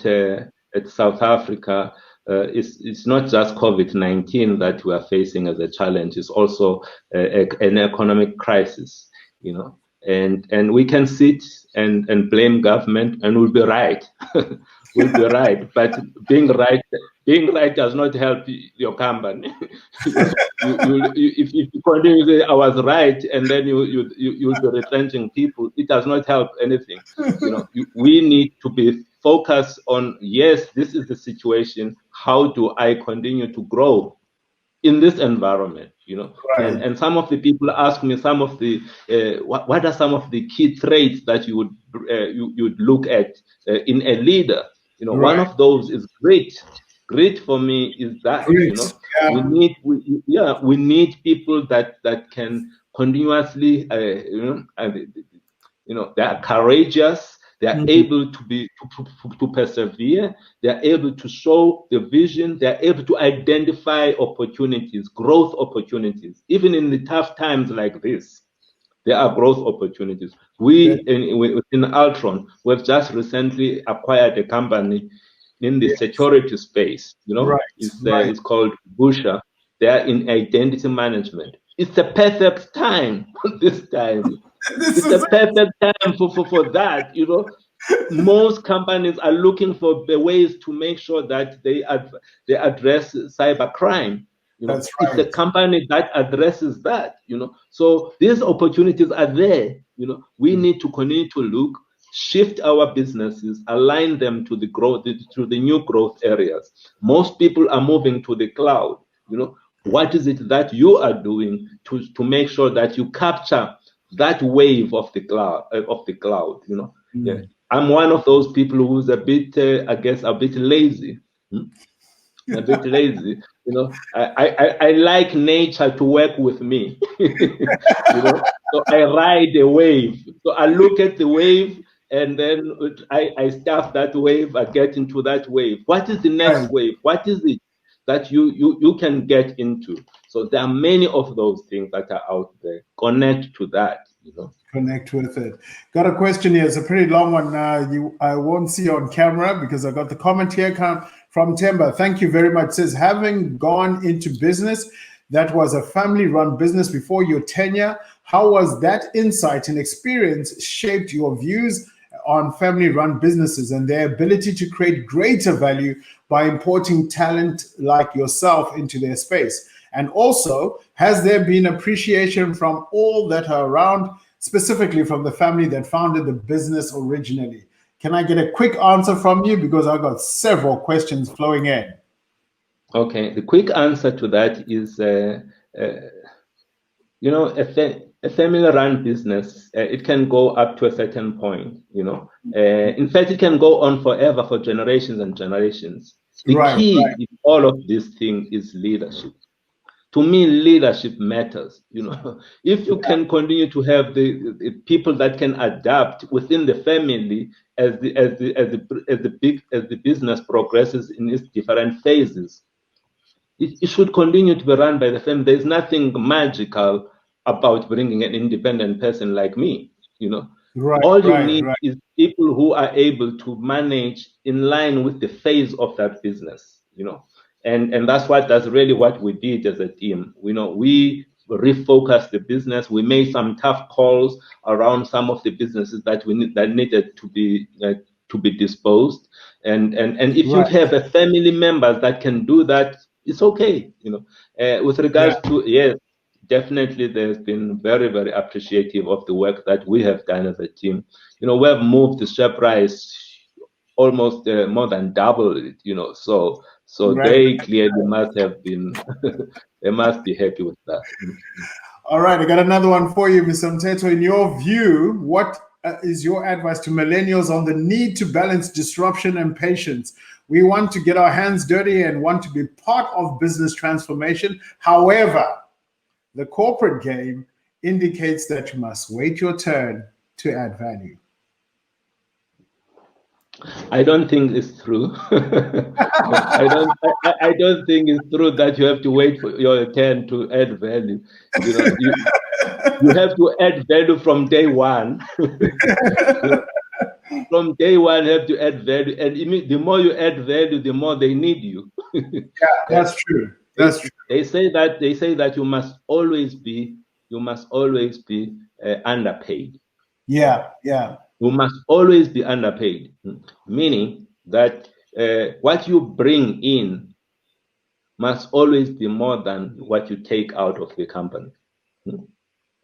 South Africa, it's not just COVID-19 that we are facing as a challenge. It's also an economic crisis, you know. And we can sit and blame government, and we'll be right. We'll be right. But being right does not help your company. If you continue to say I was right, and then you'll be retrenching people, it does not help anything. We need to be focused on, yes, this is the situation. How do I continue to grow in this environment? Right. And some of the people ask me some of the what are some of the key traits that you would look at in a leader. Right. One of those is grit. Grit for me is that Yeah. we need people that can continuously they are courageous. They are able to persevere. They are able to show the vision. They are able to identify opportunities, growth opportunities. Even in the tough times like this, there are growth opportunities. Within Altron, we've just recently acquired a company in the security space. It's called Busha. They are in identity management. It's the perfect time this time. It's the perfect time for that. Most companies are looking for the ways to make sure that they address cybercrime. That's right. It's a company that addresses that. So these opportunities are there. We need to continue to look, shift our businesses, align them to the growth, to the new growth areas. Most people are moving to the cloud. What is it that you are doing to make sure that you capture that wave of the cloud? Yeah. I'm one of those people who's a bit, I guess, a bit lazy. A bit lazy. I like nature to work with me. So I ride a wave. So I look at the wave, and then I staff that wave. I get into that wave. What is the next wave? What is it that you can get into? So there are many of those things that are out there. Connect to that. Connect with it. Got a question here. It's a pretty long one. I won't see on camera because I got the comment here from Temba. Thank you very much. It says, having gone into business that was a family-run business before your tenure, how was that insight and experience shaped your views on family-run businesses and their ability to create greater value by importing talent like yourself into their space? And also, has there been appreciation from all that are around, specifically from the family that founded the business originally? Can I get a quick answer from you? Because I've got several questions flowing in. Okay, the quick answer to that is, a family-run business, it can go up to a certain point, In fact, it can go on forever, for generations and generations. The key in all of this thing is leadership. To me, leadership matters. If you can continue to have the people that can adapt within the family as the business progresses in its different phases, it should continue to be run by the family. There's nothing magical about bringing an independent person like me. All you need is people who are able to manage in line with the phase of that business. And that's really what we did as a team. We refocused the business. We made some tough calls around some of the businesses that needed to be disposed. And if you have a family member that can do that, it's okay. With regards to, yes, definitely there's been very, very appreciative of the work that we have done as a team. We have moved the share price almost more than double it. So they clearly must have been, they must be happy with that. All right, I got another one for you, Mr. Mteto. In your view, what is your advice to millennials on the need to balance disruption and patience? We want to get our hands dirty and want to be part of business transformation. However, the corporate game indicates that you must wait your turn to add value. I don't think it's true. I don't think it's true that you have to wait for your turn to add value. You have to add value from day one. From day one, you have to add value, and the more you add value, the more they need you. Yeah, that's true. That's true. They say that you must always be underpaid. Yeah, yeah. You must always be underpaid, meaning that what you bring in must always be more than what you take out of the company.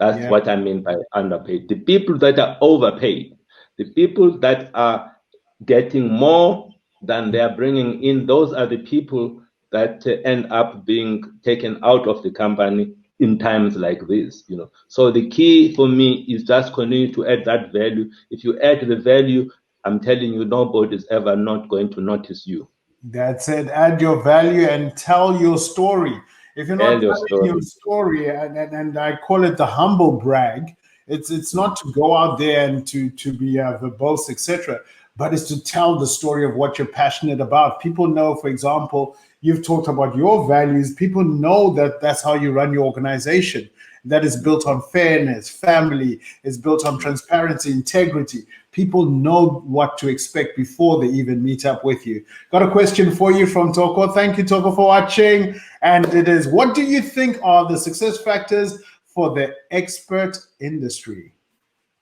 That's what I mean by underpaid. The people that are overpaid, the people that are getting more than they are bringing in, those are the people that end up being taken out of the company in times like this. So the key for me is just continue to add that value. If you add the value, I'm telling you, nobody's ever not going to notice you. That's it. Add your value and tell your story. If you're not telling your story, and I call it the humble brag, it's not to go out there and to be verbose, etc., but it's to tell the story of what you're passionate about. People know, for example, you've talked about your values. People know that that's how you run your organization. That is built on fairness, family, is built on transparency, integrity. People know what to expect before they even meet up with you. Got a question for you from Toko. Thank you, Toko, for watching. And it is, what do you think are the success factors for the expert industry?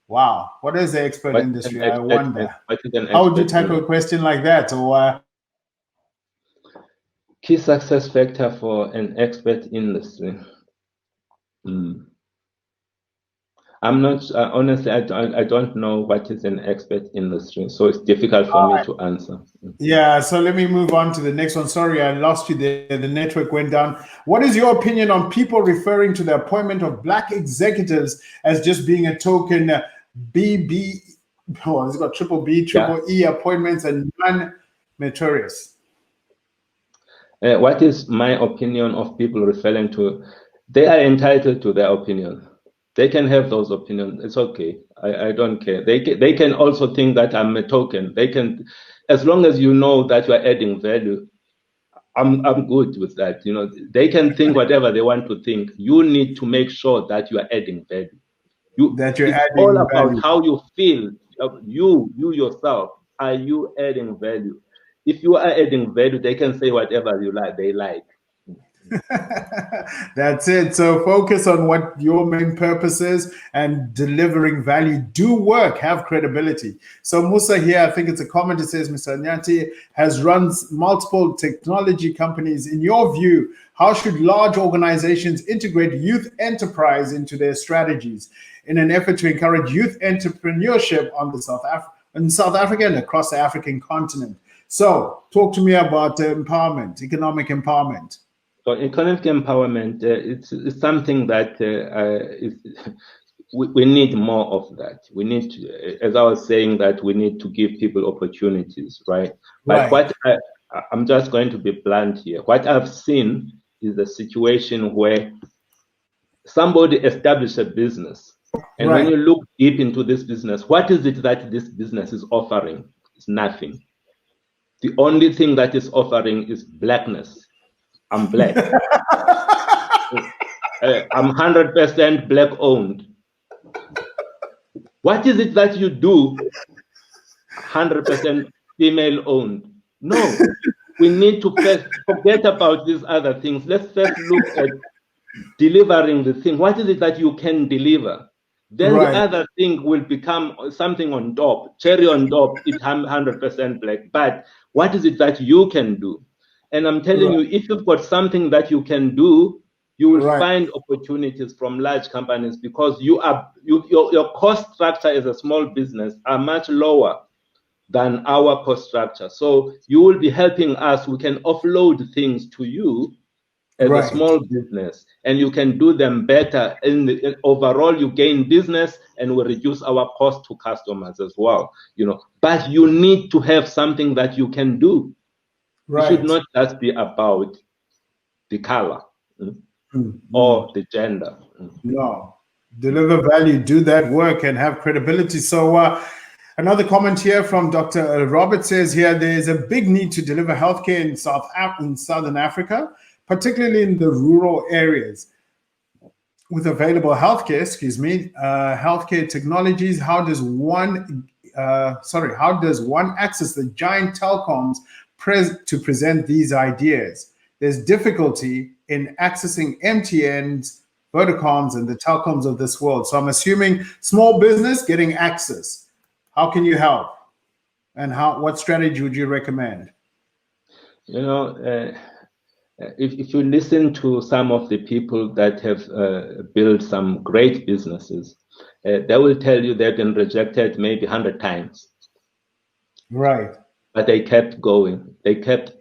Wow. What is the expert industry? I wonder. How would you tackle a question like that? Or key success factor for an expert industry. I'm not honestly. I don't know what is an expert industry, so it's difficult for me to answer. Yeah, so let me move on to the next one. Sorry, I lost you there. The network went down. What is your opinion on people referring to the appointment of Black executives as just being a token BB? Oh, it's got triple B, triple E appointments and non-meritorious. What is my opinion of people referring to? They are entitled to their opinion. They can have those opinions. It's okay. I don't care. They can also think that I'm a token. They can, as long as you know that you are adding value. I'm good with that. They can think whatever they want to think. You need to make sure that you are adding value. It's all about how you feel. You yourself. Are you adding value? If you are adding value, they can say whatever they like. That's it. So focus on what your main purpose is and delivering value. Do work, have credibility. So Musa here, I think it's a comment that says, Mr. Nyati has run multiple technology companies. In your view, how should large organizations integrate youth enterprise into their strategies in an effort to encourage youth entrepreneurship in South Africa and across the African continent? So talk to me about empowerment, economic empowerment. So economic empowerment, it's something that we need more of that. We need to, as I was saying, that we need to give people opportunities, right? But what I'm just going to be blunt here. What I've seen is a situation where somebody established a business, and when you look deep into this business, what is it that this business is offering? It's nothing. The only thing that is offering is blackness. I'm black. I'm 100% black owned. What is it that you do 100% female owned? No, we need to first forget about these other things. Let's first look at delivering the thing. What is it that you can deliver? Then the other thing will become something on top, cherry on top. It's 100% black. But what is it that you can do? And I'm telling you, if you've got something that you can do, you will find opportunities from large companies, because your cost structure as a small business are much lower than our cost structure. So you will be helping us. We can offload things to you as a small business, and you can do them better. Overall, you gain business, and we reduce our cost to customers as well. But you need to have something that you can do. It should not just be about the color or the gender. No, deliver value, do that work, and have credibility. So another comment here from Dr. Robert says here, there is a big need to deliver healthcare in Southern Africa, particularly in the rural areas. With available healthcare, healthcare technologies, how does one access the giant telecoms to present these ideas? There's difficulty in accessing MTN's Vodacoms and the telecoms of this world. So I'm assuming small business getting access. How can you help? And what strategy would you recommend? You know, if you listen to some of the people that have built some great businesses, they will tell you they've been rejected maybe 100 times. Right. But they kept going. They kept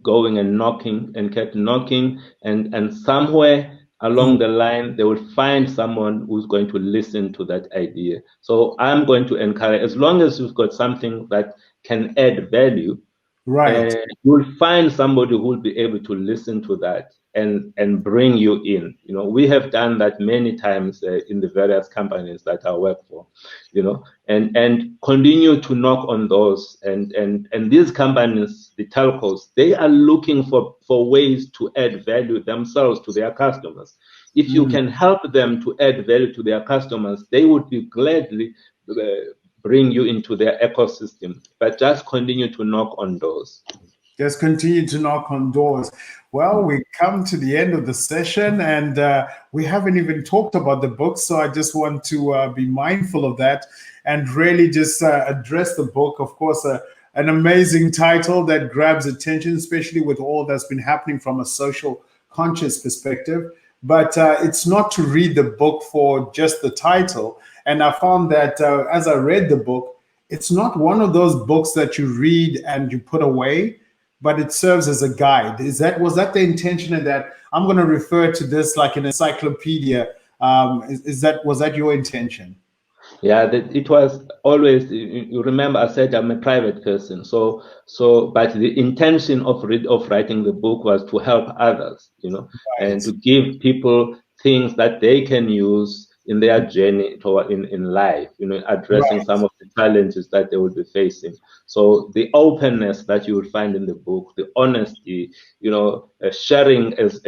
going and knocking and kept knocking. And somewhere along the line, they will find someone who's going to listen to that idea. So I'm going to encourage, as long as you've got something that can add value, right, you'll find somebody who will be able to listen to that and bring you in. You know, we have done that many times in the various companies that I work for, you know, and continue to knock on those. And these companies, the telcos, they are looking for ways to add value themselves to their customers. If you can help them to add value to their customers, they would be gladly bring you into their ecosystem, but just continue to knock on doors. Just continue to knock on doors. Well, we come to the end of the session, and we haven't even talked about the book, so I just want to be mindful of that and really just address the book. Of course, an amazing title that grabs attention, especially with all that's been happening from a social conscious perspective. But it's not to read the book for just the title. And I found that as I read the book, it's not one of those books that you read and you put away, but it serves as a guide. Was that the intention? In that I'm going to refer to this like an encyclopedia? Was that your intention? Yeah, it was always. You remember, I said I'm a private person, but the intention of writing the book was to help others, you know, Right. and to give people things that they can use in their journey in life, you know, addressing Right. some of the challenges that they will be facing. So the openness that you will find in the book, the honesty, you know, sharing as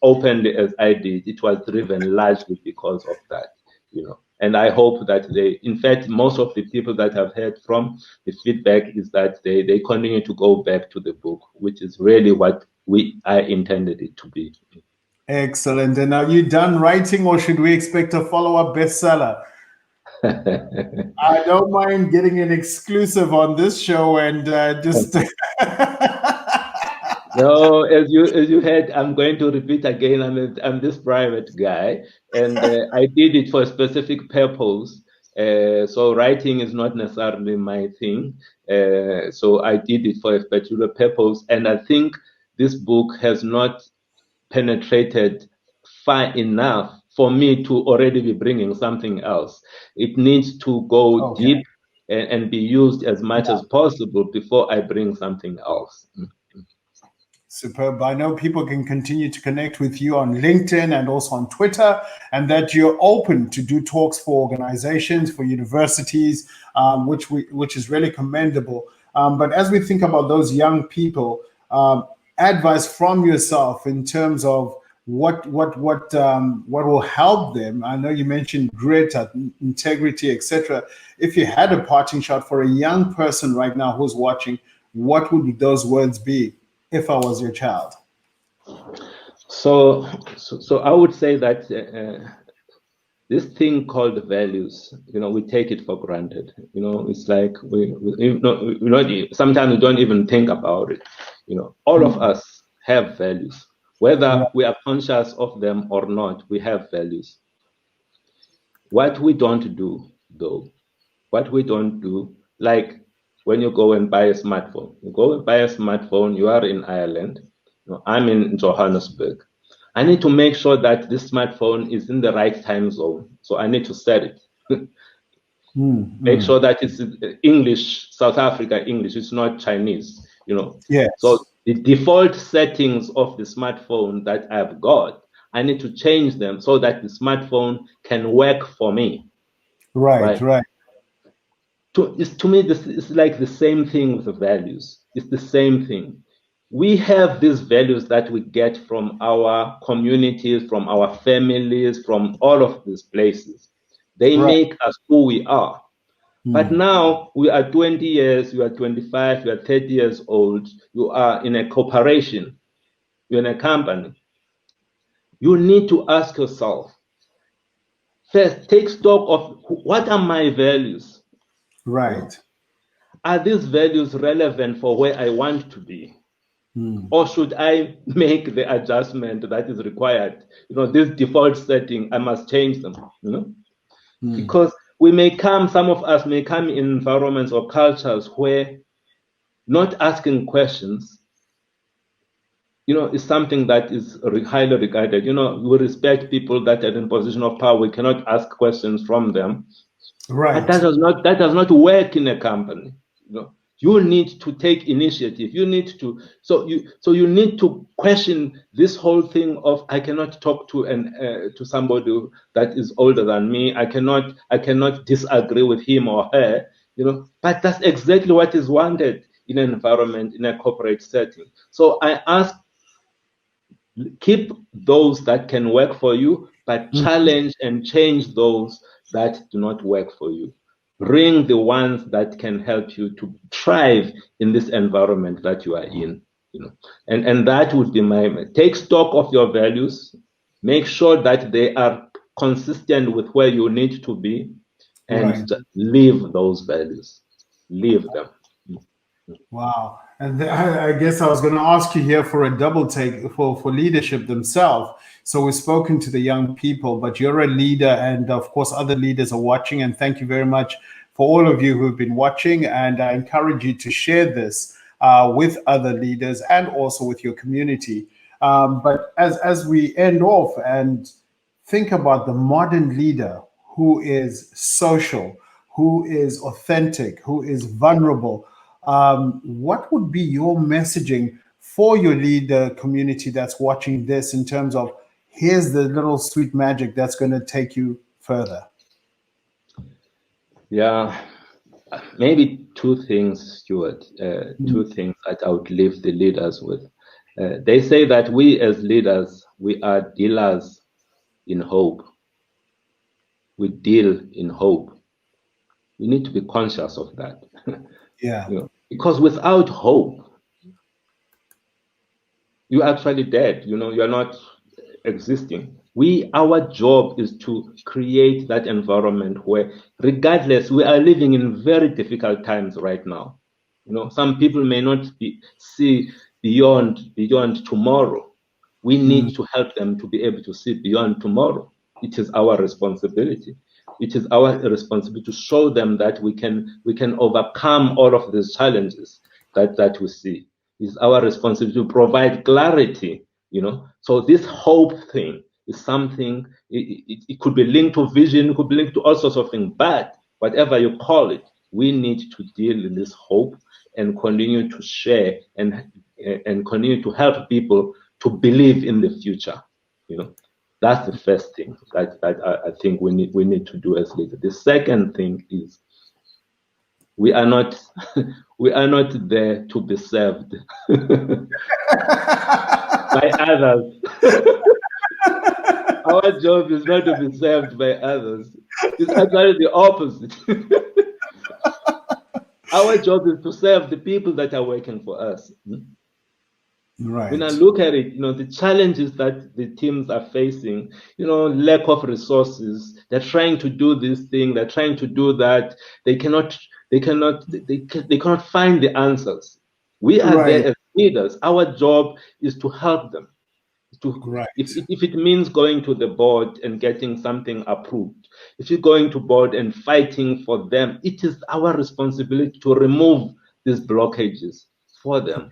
openly as I did, it was driven largely because of that, you know. And I hope that in fact, most of the people that I've heard from, the feedback is that they continue to go back to the book, which is really what I intended it to be. Excellent. And are you done writing, or should we expect a follow-up bestseller? I don't mind getting an exclusive on this show and just. No, as you heard, I'm going to repeat again. I'm this private guy, and I did it for a specific purpose. So writing is not necessarily my thing. So I did it for a particular purpose, and I think this book has not penetrated far enough for me to already be bringing something else. It needs to go deep and be used as much as possible before I bring something else. Superb. I know people can continue to connect with you on LinkedIn and also on Twitter, and that you're open to do talks for organizations, for universities, which is really commendable. But as we think about those young people, advice from yourself in terms of what will help them. I know you mentioned grit, integrity, etc. If you had a parting shot for a young person right now who's watching, what would those words be? If I was your child? So I would say that this thing called values, you know, we take it for granted. You know, it's like sometimes we don't even think about it. You know, all of us have values, whether we are conscious of them or not. We have values. What we don't do, though, like when you go and buy a smartphone, you are in Ireland, you know, I'm in Johannesburg. I need to make sure that this smartphone is in the right time zone. So I need to set it. Make sure that it's English, South Africa English, it's not Chinese, you know. Yes. So the default settings of the smartphone that I've got, I need to change them so that the smartphone can work for me. Right. To me, this is like the same thing with the values. It's the same thing. We have these values that we get from our communities, from our families, from all of these places. They make us who we are. But now we are 20 years, you are 25, you are 30 years old, you are in a corporation, you're in a company. You need to ask yourself, first, take stock of what are my values? Right. Are these values relevant for where I want to be? Or should I make the adjustment that is required? This default setting, I must change them, because some of us may come in environments or cultures where not asking questions, is something that is highly regarded. We respect people that are in position of power. We cannot ask questions from them. Right. But that does not work in a company. You need to take initiative. You need to you need to question this whole thing of I cannot talk to somebody that is older than me. I cannot disagree with him or her. But that's exactly what is wanted in an environment, in a corporate setting. So I ask, keep those that can work for you, but challenge and change those that do not work for you. Bring the ones that can help you to thrive in this environment that you are in. And that would be take stock of your values, make sure that they are consistent with where you need to be, and live those values. Live them. Wow. And I guess I was going to ask you here for a double take for leadership themselves. So we've spoken to the young people, but you're a leader, and of course, other leaders are watching. And thank you very much for all of you who've been watching. And I encourage you to share this with other leaders and also with your community. But as we end off and think about the modern leader who is social, who is authentic, who is vulnerable, what would be your messaging for your leader community that's watching this in terms of here's the little sweet magic that's going to take you further? Yeah, maybe two things, Stuart. Two things that I would leave the leaders with. They say that we as leaders, we are dealers in hope. We deal in hope. We need to be conscious of that. Yeah. Because without hope, you're actually dead. You're not existing. Our job is to create that environment where, regardless, we are living in very difficult times right now. Some people may not see beyond tomorrow. We need to help them to be able to see beyond tomorrow. It is our responsibility. It is our responsibility to show them that we can overcome all of these challenges that we see. It's our responsibility to provide clarity. So this hope thing is something. It could be linked to vision. It could be linked to all sorts of things. But whatever you call it, we need to deal in this hope and continue to share and continue to help people to believe in the future. That's the first thing that I think we need to do as leaders. The second thing is we are not there to be served by others. Our job is not to be served by others. It's actually the opposite. Our job is to serve the people that are working for us. Right. When I look at it, the challenges that the teams are facing, lack of resources, they're trying to do this thing, they're trying to do that, they cannot find the answers. We are there as leaders. Our job is to help them. If it means going to the board and getting something approved, if you're going to board and fighting for them, it is our responsibility to remove these blockages for them.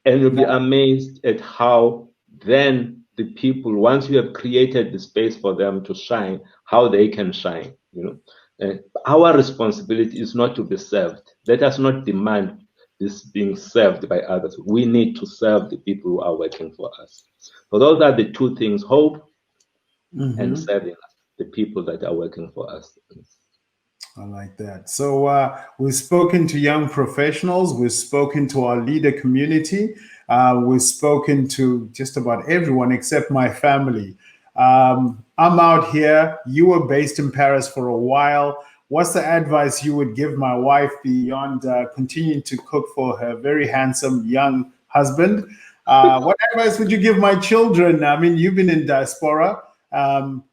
And you'll be amazed at how then the people, once you have created the space for them to shine, how they can shine. Our responsibility is not to be served. Let us not demand this being served by others. We need to serve the people who are working for us. So those are the two things: hope and serving the people that are working for us. I like that. So we've spoken to young professionals. We've spoken to our leader community. We've spoken to just about everyone except my family. I'm out here. You were based in Paris for a while. What's the advice you would give my wife beyond continuing to cook for her very handsome young husband? What advice would you give my children? I mean, you've been in diaspora.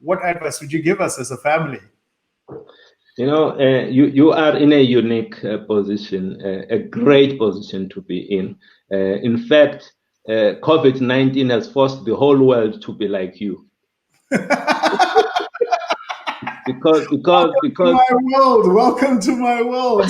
What advice would you give us as a family? You know, you are in a unique position, a great position to be in. In fact, COVID-19 has forced the whole world to be like you. Welcome to my world.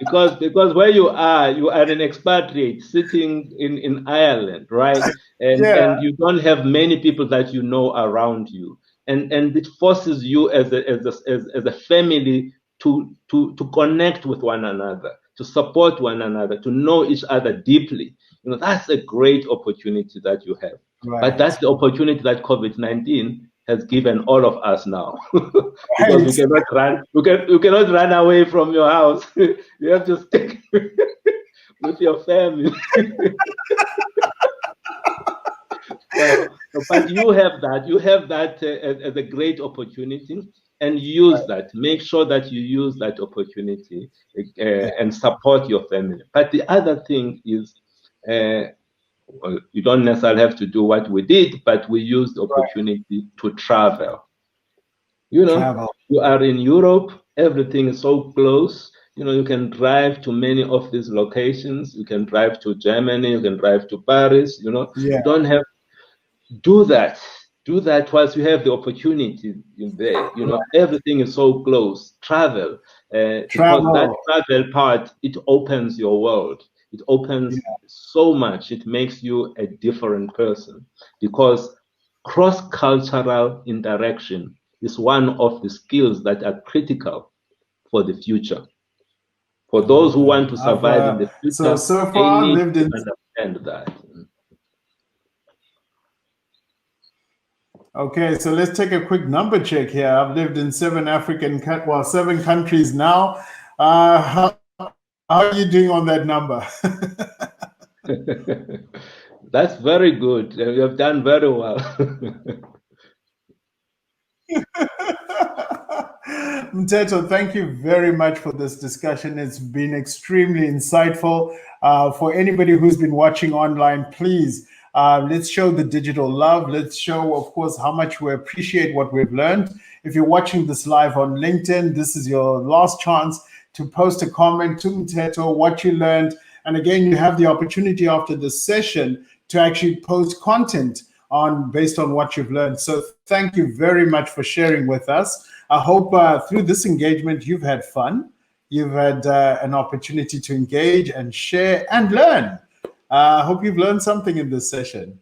because where you are an expatriate sitting in Ireland, right? And you don't have many people that you know around you, and it forces you as a family to connect with one another, to support one another, to know each other deeply. You know, that's a great opportunity that you have. Right. But that's the opportunity that COVID-19 has given all of us now. Because we cannot run, you cannot run away from your house. You have to stick with your family. But you have that as a great opportunity, and use that. Make sure that you use that opportunity and support your family. But the other thing is, you don't necessarily have to do what we did, but we used the opportunity to travel. You know, you are in Europe, everything is so close. You know, you can drive to many of these locations. You can drive to Germany, you can drive to Paris, you know. You don't have do that whilst you have the opportunity in there. You know, everything is so close. Travel. Because that travel part, it opens your world. It opens so much. It makes you a different person, because cross-cultural interaction is one of the skills that are critical for the future. For those who want to survive in the future, so far they need lived to in understand that. Okay, so let's take a quick number check here. I've lived in 7 countries now. How are you doing on that number? That's very good. You have done very well. Mteto, thank you very much for this discussion. It's been extremely insightful. For anybody who's been watching online, please, let's show the digital love. Let's show, of course, how much we appreciate what we've learned. If you're watching this live on LinkedIn, this is your last chance to post a comment to Mteto, what you learned. And again, you have the opportunity after this session to actually post content based on what you've learned. So thank you very much for sharing with us. I hope through this engagement, you've had fun. You've had an opportunity to engage and share and learn. I hope you've learned something in this session.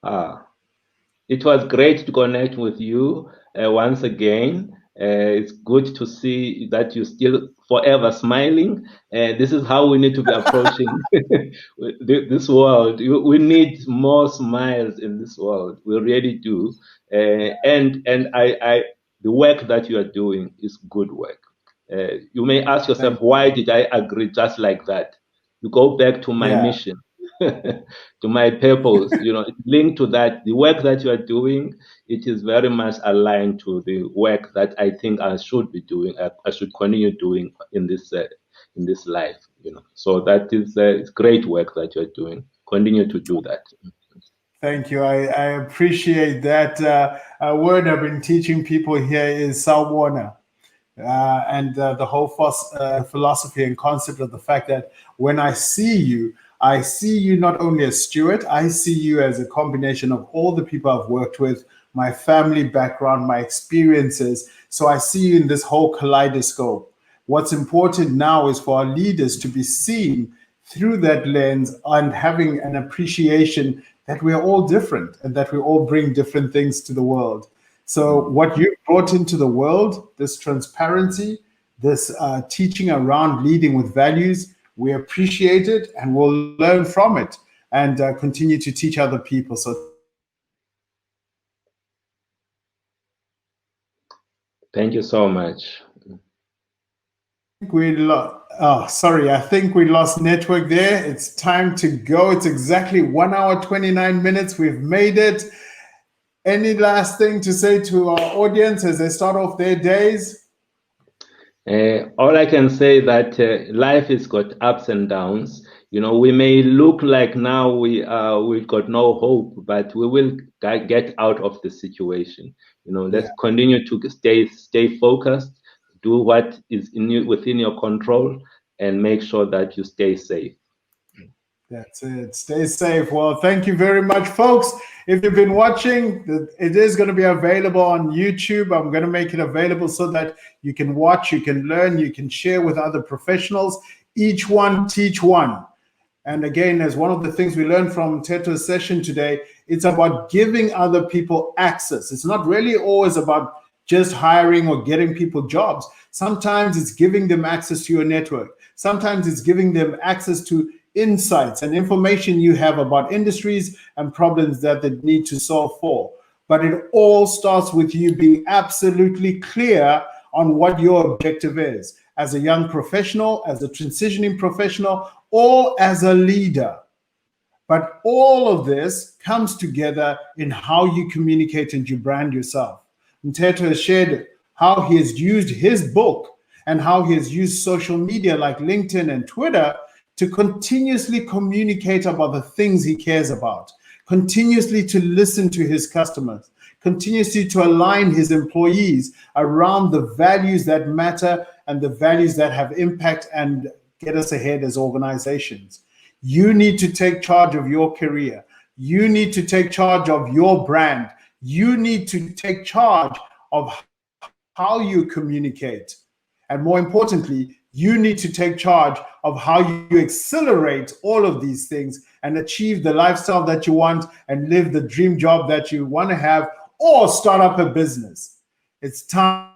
It was great to connect with you once again. It's good to see that you're still forever smiling. This is how we need to be approaching this world. We need more smiles in this world. We really do. And the work that you are doing is good work. You may ask yourself, why did I agree just like that? You go back to my mission. To my purpose, you know, it's linked to that. The work that you are doing, it is very much aligned to the work that I think I should be doing. I should continue doing in this life, you know. So that is great work that you're doing. Continue to do that. Thank you. I appreciate that. A word I've been teaching people here is sawubona. And the whole philosophy and concept of the fact that when I see you not only as Stuart, I see you as a combination of all the people I've worked with, my family background, my experiences. So I see you in this whole kaleidoscope. What's important now is for our leaders to be seen through that lens and having an appreciation that we're all different and that we all bring different things to the world. So what you brought into the world, this transparency, this teaching around leading with values, we appreciate it and we'll learn from it and continue to teach other people. So thank you so much. I think we lost network there. It's time to go. It's exactly 1 hour, 29 minutes. We've made it. Any last thing to say to our audience as they start off their days? All I can say that life has got ups and downs. You know, we may look like now we've got no hope, but we will get out of the situation. You know, let's continue to stay focused, do what is within your control, and make sure that you stay safe. That's it. Stay safe. Well, thank you very much, folks. If you've been watching, it is going to be available on YouTube. I'm going to make it available so that you can watch, you can learn, you can share with other professionals. Each one teach one. And again, as one of the things we learned from Mteto's session today, it's about giving other people access. It's not really always about just hiring or getting people jobs. Sometimes it's giving them access to your network. Sometimes it's giving them access to insights and information you have about industries and problems that they need to solve for. But it all starts with you being absolutely clear on what your objective is as a young professional, as a transitioning professional, or as a leader. But all of this comes together in how you communicate and you brand yourself. Mteto has shared how he has used his book and how he has used social media like LinkedIn and Twitter to continuously communicate about the things he cares about, continuously to listen to his customers, continuously to align his employees around the values that matter and the values that have impact and get us ahead as organizations. You need to take charge of your career. You need to take charge of your brand. You need to take charge of how you communicate. And more importantly, you need to take charge of how you accelerate all of these things and achieve the lifestyle that you want and live the dream job that you want to have or start up a business. It's time.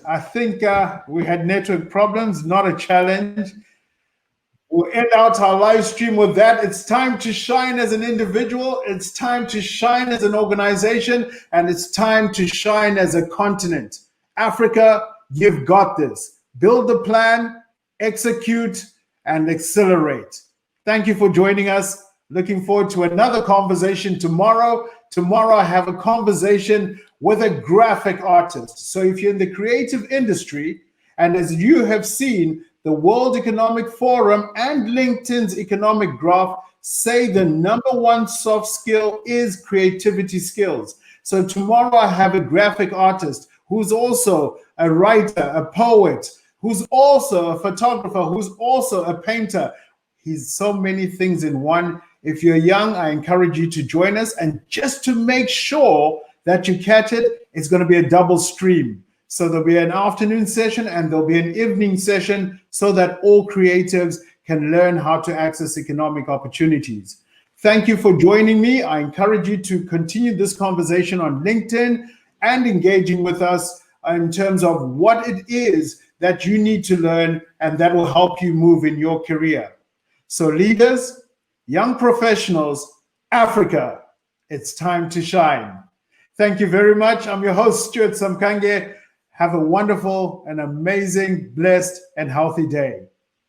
I think we had network problems, not a challenge. We'll end out our live stream with that. It's time to shine as an individual. It's time to shine as an organization. And it's time to shine as a continent. Africa, you've got this. Build the plan, execute, and accelerate. Thank you for joining us. Looking forward to another conversation tomorrow. Tomorrow, I have a conversation with a graphic artist. So if you're in the creative industry, and as you have seen, the World Economic Forum and LinkedIn's economic graph say the number one soft skill is creativity skills. So tomorrow I have a graphic artist who's also a writer, a poet, who's also a photographer, who's also a painter. He's so many things in one. If you're young, I encourage you to join us. And just to make sure that you catch it, it's going to be a double stream. So there'll be an afternoon session and there'll be an evening session so that all creatives can learn how to access economic opportunities. Thank you for joining me. I encourage you to continue this conversation on LinkedIn and engaging with us in terms of what it is that you need to learn and that will help you move in your career. So leaders, young professionals, Africa, it's time to shine. Thank you very much. I'm your host, Stuart Samkange. Have a wonderful and amazing, blessed and healthy day.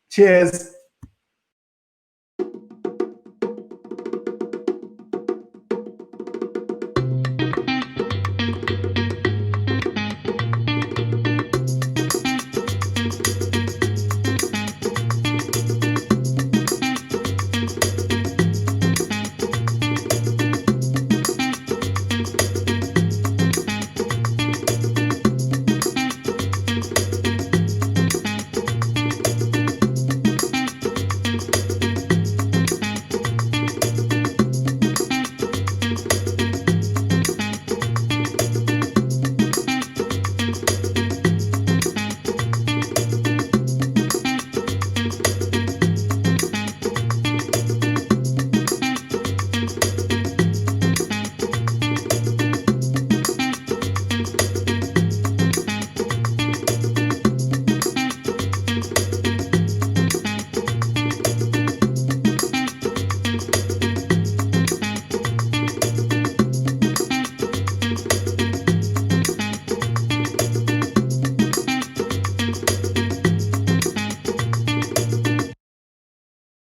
Cheers.